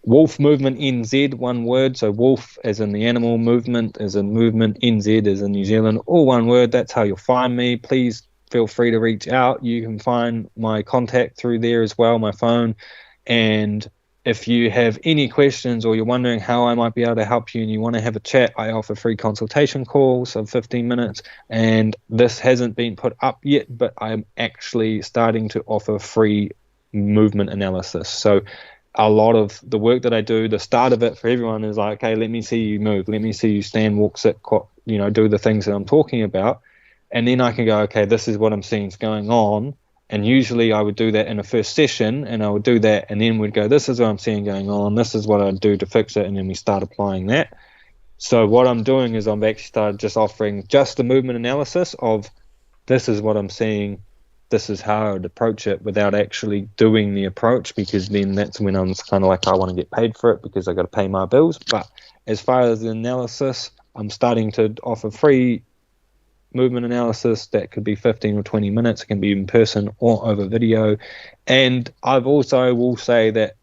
Wolf Movement NZ, one word. So wolf as in the animal, movement as in movement, NZ as in New Zealand, all one word. That's how you'll find me. Please feel free to reach out. You can find my contact through there as well, my phone. And if you have any questions or you're wondering how I might be able to help you and you want to have a chat, I offer free consultation calls of 15 minutes. And this hasn't been put up yet, but I'm actually starting to offer free movement analysis. So a lot of the work that I do, the start of it for everyone is like, okay, let me see you move. Let me see you stand, walk, sit, do the things that I'm talking about. And then I can go, okay, this is what I'm seeing is going on. And usually I would do that in a first session, and I would do that, and then we'd go, this is what I'm seeing going on, this is what I'd do to fix it, and then we start applying that. So what I'm doing is I'm actually started just offering just the movement analysis of this is what I'm seeing, this is how I would approach it without actually doing the approach, because then that's when I'm kind of like, I want to get paid for it because I got to pay my bills. But as far as the analysis, I'm starting to offer free movement analysis that could be 15 or 20 minutes. It can be in person or over video. And I've also will say that,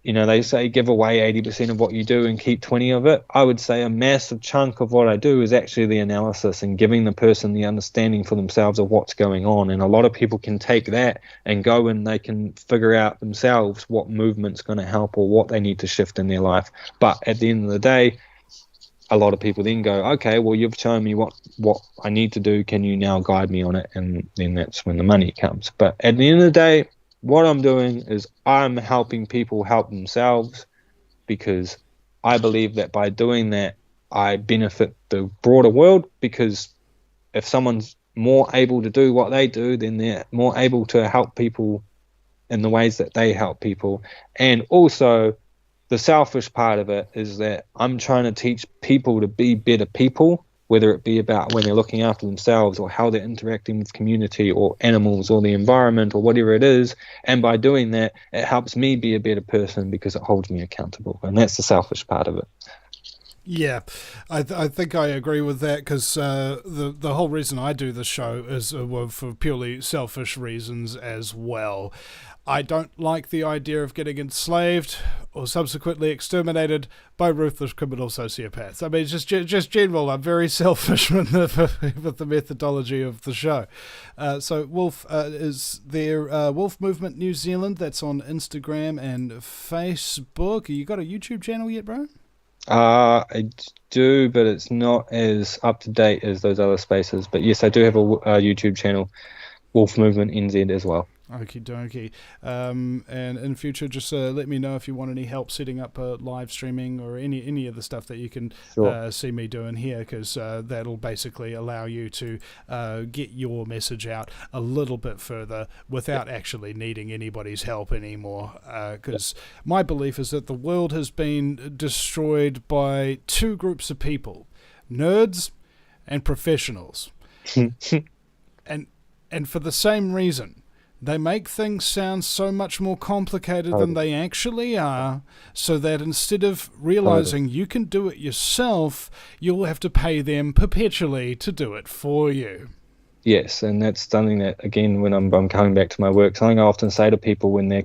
they say give away 80% of what you do and keep 20 of it. I would say a massive chunk of what I do is actually the analysis and giving the person the understanding for themselves of what's going on. And a lot of people can take that and go and they can figure out themselves what movement's going to help or what they need to shift in their life. But at the end of the day, a lot of people then go, okay, well, you've shown me what I need to do. Can you now guide me on it? And then that's when the money comes. But at the end of the day, what I'm doing is I'm helping people help themselves, because I believe that by doing that, I benefit the broader world, because if someone's more able to do what they do, then they're more able to help people in the ways that they help people. And also, the selfish part of it is that I'm trying to teach people to be better people, whether it be about when they're looking after themselves or how they're interacting with community or animals or the environment or whatever it is. And by doing that, it helps me be a better person because it holds me accountable. And that's the selfish part of it. Yeah, I think I agree with that, because the whole reason I do this show is for purely selfish reasons as well. I don't like the idea of getting enslaved or subsequently exterminated by ruthless criminal sociopaths. I mean, just general. I'm very selfish with the methodology of the show. So, Wolf, is there Wolf Movement New Zealand? That's on Instagram and Facebook. You got a YouTube channel yet, bro? I do, but it's not as up to date as those other spaces. But yes, I do have a YouTube channel, Wolf Movement NZ as well. Okie dokie. And in future, just let me know if you want any help setting up live streaming or any of the stuff that you can see me doing here, because that'll basically allow you to get your message out a little bit further without actually needing anybody's help anymore. Because my belief is that the world has been destroyed by two groups of people, nerds and professionals. and for the same reason. They make things sound so much more complicated than they actually are, so that instead of realizing you can do it yourself, you'll have to pay them perpetually to do it for you. Yes, and that's something that, again, when I'm coming back to my work, something I often say to people when they're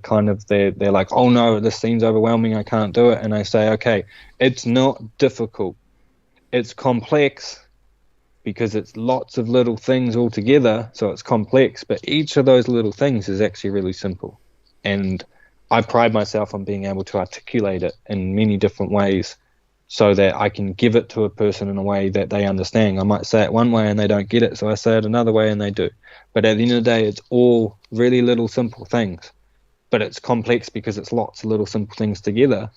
like, oh no, this seems overwhelming, I can't do it. And I say, okay, it's not difficult. It's complex, because it's lots of little things all together, so it's complex, but each of those little things is actually really simple. And I pride myself on being able to articulate it in many different ways so that I can give it to a person in a way that they understand. I might say it one way and they don't get it, so I say it another way and they do. But at the end of the day, it's all really little simple things. But it's complex because it's lots of little simple things together.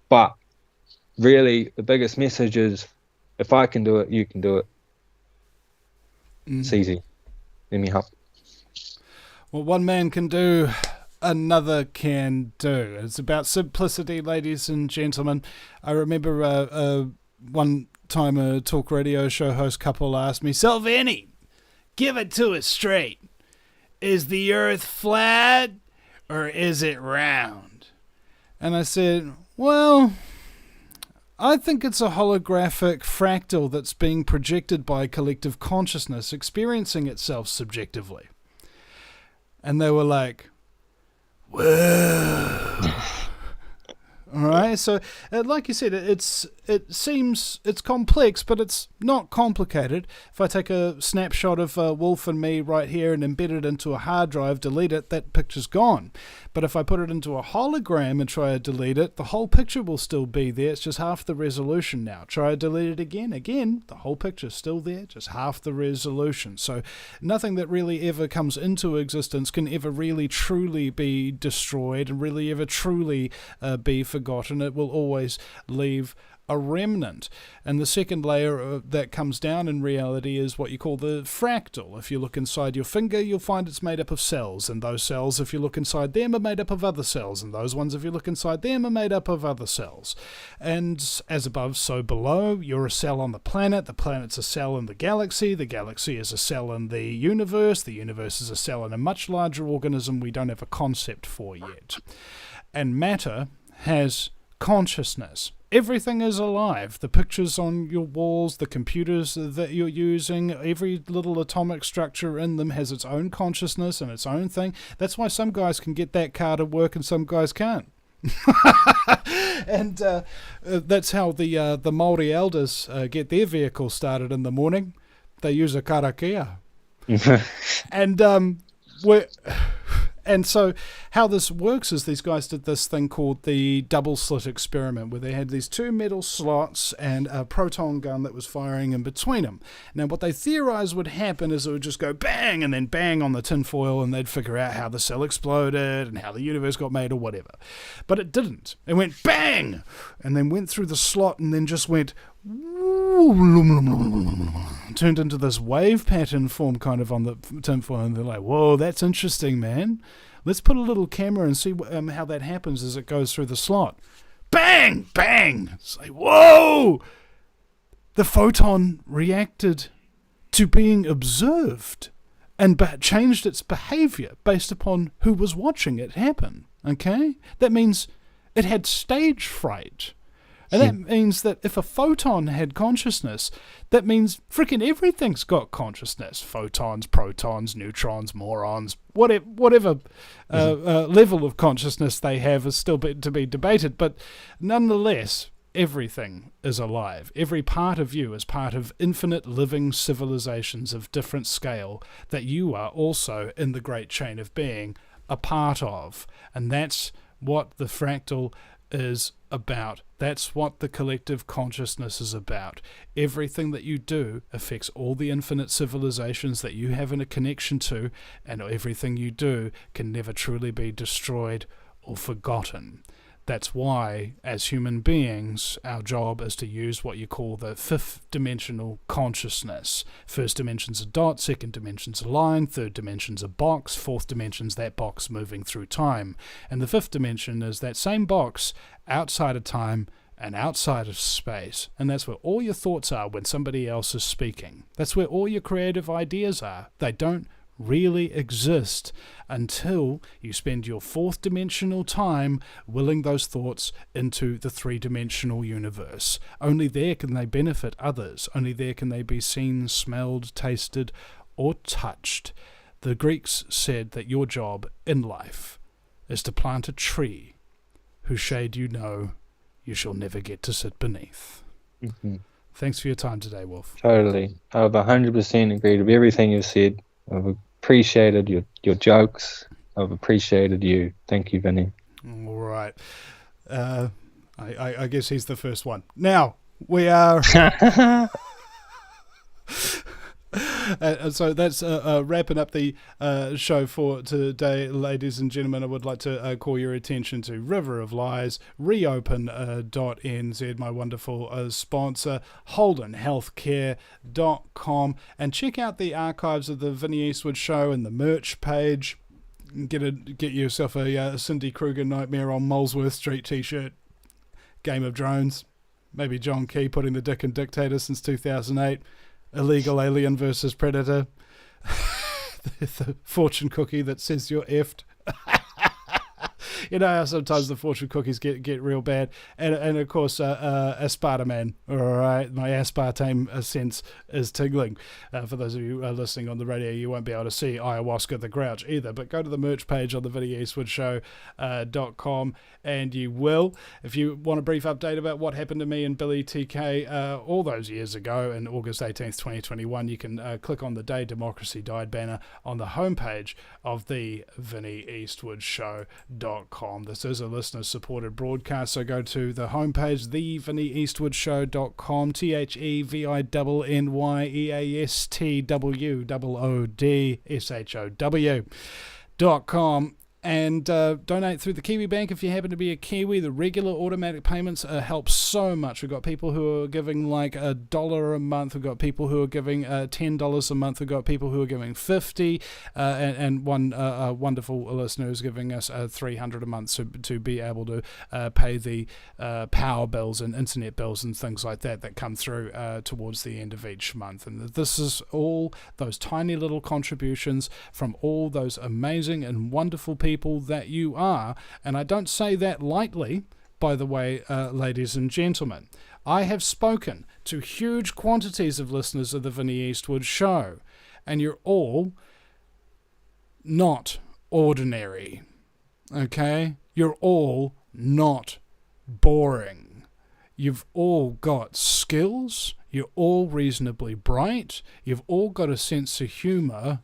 But really, the biggest message is, if I can do it, you can do it. It's easy. Let me help. What one man can do, another can do. It's about simplicity, ladies and gentlemen. I remember one time a talk radio show host couple asked me, "So Vinny, give it to us straight. Is the earth flat or is it round?" And I said, well, I think it's a holographic fractal that's being projected by collective consciousness, experiencing itself subjectively. And they were like, whoa. All right, so like you said, it's it seems it's complex, but it's not complicated. If I take a snapshot of Wolf and me right here and embed it into a hard drive, delete it, that picture's gone. But if I put it into a hologram and try to delete it, the whole picture will still be there. It's just half the resolution now. Try to delete it again, the whole picture's still there, just half the resolution. So nothing that really ever comes into existence can ever really truly be destroyed and really ever truly be forgotten. It will always leave a remnant. And the second layer that comes down in reality is what you call the fractal. If you look inside your finger, you'll find it's made up of cells, and those cells, if you look inside them, are made up of other cells, and those ones, if you look inside them, are made up of other cells. And as above, so below. You're a cell on the planet's a cell in the galaxy is a cell in the universe is a cell in a much larger organism we don't have a concept for yet. And matter has consciousness. Everything is alive. The pictures on your walls, the computers that you're using, every little atomic structure in them has its own consciousness and its own thing. That's why some guys can get that car to work and some guys can't. And that's how the Māori elders get their vehicle started in the morning. They use a karakia. And so how this works is these guys did this thing called the double slit experiment, where they had these two metal slots and a proton gun that was firing in between them. Now what they theorized would happen is it would just go bang and then bang on the tinfoil, and they'd figure out how the cell exploded and how the universe got made or whatever. But it didn't. It went bang and then went through the slot and then just went turned into this wave pattern form kind of on the tinfoil, and they're like, whoa, that's interesting, man. Let's put a little camera and see how that happens as it goes through the slot. Bang! Bang! It's like, whoa! The photon reacted to being observed and changed its behavior based upon who was watching it happen. Okay? That means it had stage fright. And that means that if a photon had consciousness, that means freaking everything's got consciousness. Photons, protons, neutrons, morons, whatever level of consciousness they have is still to be debated. But nonetheless, everything is alive. Every part of you is part of infinite living civilizations of different scale that you are also in the great chain of being a part of. And that's what the fractal is about. That's what the collective consciousness is about. Everything that you do affects all the infinite civilizations that you have in a connection to, and everything you do can never truly be destroyed or forgotten. That's why, as human beings, our job is to use what you call the fifth dimensional consciousness. First dimension's a dot, second dimension's a line, third dimension's a box, fourth dimension's that box moving through time. And the fifth dimension is that same box outside of time and outside of space. And that's where all your thoughts are when somebody else is speaking. That's where all your creative ideas are. They don't really exist until you spend your fourth dimensional time willing those thoughts into the three-dimensional universe. Only there can they benefit others. Only there can they be seen, smelled, tasted, or touched. The Greeks said that your job in life is to plant a tree whose shade you shall never get to sit beneath. Mm-hmm. Thanks for your time today, Wolf. Totally. I've 100% agreed with everything you've said. I've appreciated your jokes. I've appreciated you. Thank you, Vinny. All right. I guess he's the first one. Now, we are... so that's wrapping up the show for today, ladies and gentlemen. I would like to call your attention to River of Lies, reopen.nz, my wonderful sponsor, holdenhealthcare.com, and check out the archives of the Vinny Eastwood show and the merch page. Get yourself a Cindy Kruger Nightmare on Molesworth Street t-shirt. Game of Drones. Maybe John Key putting the dick in Dictator since 2008. Illegal Alien versus Predator. The fortune cookie that says you're effed. You know how sometimes the fortune cookies get real bad, and of course aspartame. All right, my aspartame sense is tingling. For those of you listening on the radio, you won't be able to see ayahuasca the Grouch either, but go to the merch page on the VinnyEastwoodShow.com and you will. If you want a brief update about what happened to me and Billy TK all those years ago in August 18th, 2021, you can click on the Day Democracy Died banner on the homepage of the VinnyEastwoodShow.com. This is a listener-supported broadcast, so go to the homepage, thevinnyEastwoodshow.com, TheVinnyEastwoodShow.com, and donate through the KiwiBank if you happen to be a Kiwi. The regular automatic payments help so much. We've got people who are giving like $1 a month. We've got people who are giving $10 a month. We've got people who are giving $50, and one wonderful listener is giving us $300 a month to be able to pay the power bills and internet bills and things like that come through towards the end of each month. And this is all those tiny little contributions from all those amazing and wonderful people that you are, and I don't say that lightly, by the way, ladies and gentlemen. I have spoken to huge quantities of listeners of the Vinny Eastwood Show, and you're all not ordinary, okay? You're all not boring. You've all got skills, you're all reasonably bright, you've all got a sense of humour,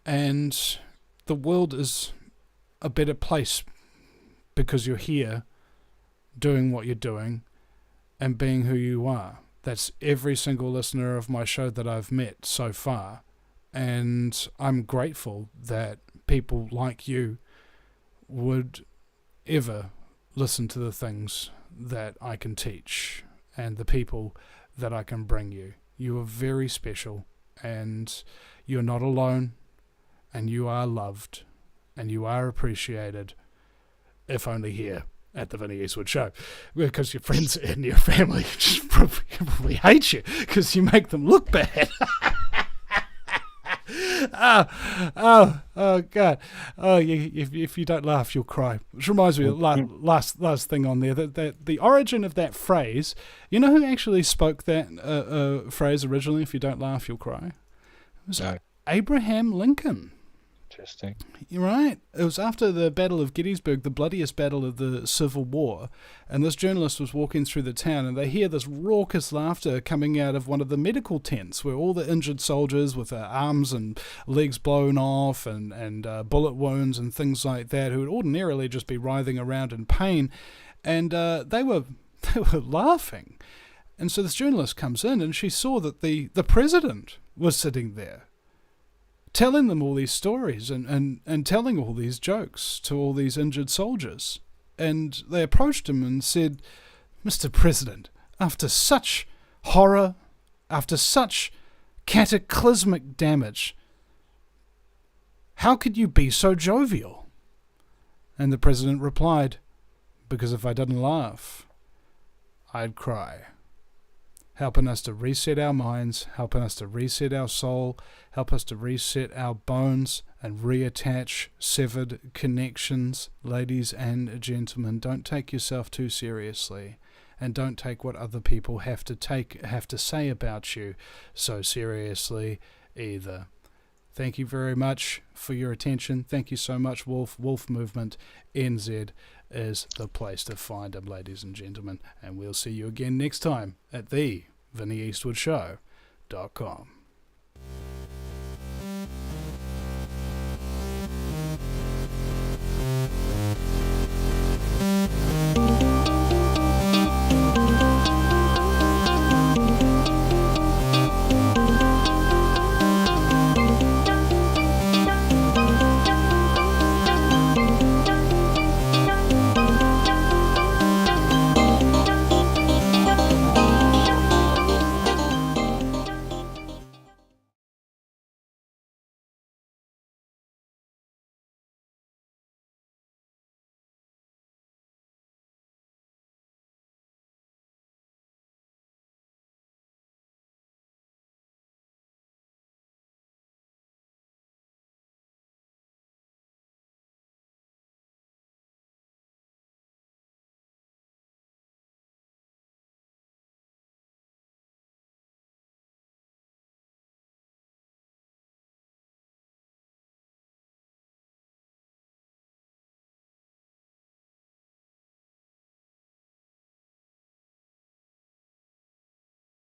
and the world is a better place because you're here doing what you're doing and being who you are. That's every single listener of my show that I've met so far, and I'm grateful that people like you would ever listen to the things that I can teach and the people that I can bring you. You are very special, and you're not alone, and you are loved, and you are appreciated, if only here at the Vinny Eastwood Show, because your friends and your family just probably hate you because you make them look bad. Oh God! Oh, if you don't laugh, you'll cry. Which reminds me of last thing on there. That the origin of that phrase. You know who actually spoke that phrase originally? If you don't laugh, you'll cry. It was Abraham Lincoln. Interesting. You're right. It was after the Battle of Gettysburg, the bloodiest battle of the Civil War, and this journalist was walking through the town, and they hear this raucous laughter coming out of one of the medical tents where all the injured soldiers with their arms and legs blown off and bullet wounds and things like that, who would ordinarily just be writhing around in pain, and they were laughing. And so this journalist comes in, and she saw that the president was sitting there, telling them all these stories and telling all these jokes to all these injured soldiers. And they approached him and said, "Mr. President, after such horror, after such cataclysmic damage, how could you be so jovial?" And the president replied, "Because if I didn't laugh, I'd cry." Helping us to reset our minds, helping us to reset our soul, help us to reset our bones and reattach severed connections. Ladies and gentlemen, don't take yourself too seriously, and don't take what other people have to say about you so seriously either. Thank you very much for your attention. Thank you so much, Wolf. Wolf Movement NZ is the place to find them, ladies and gentlemen. And we'll see you again next time at the VinnyEastwoodShow.com.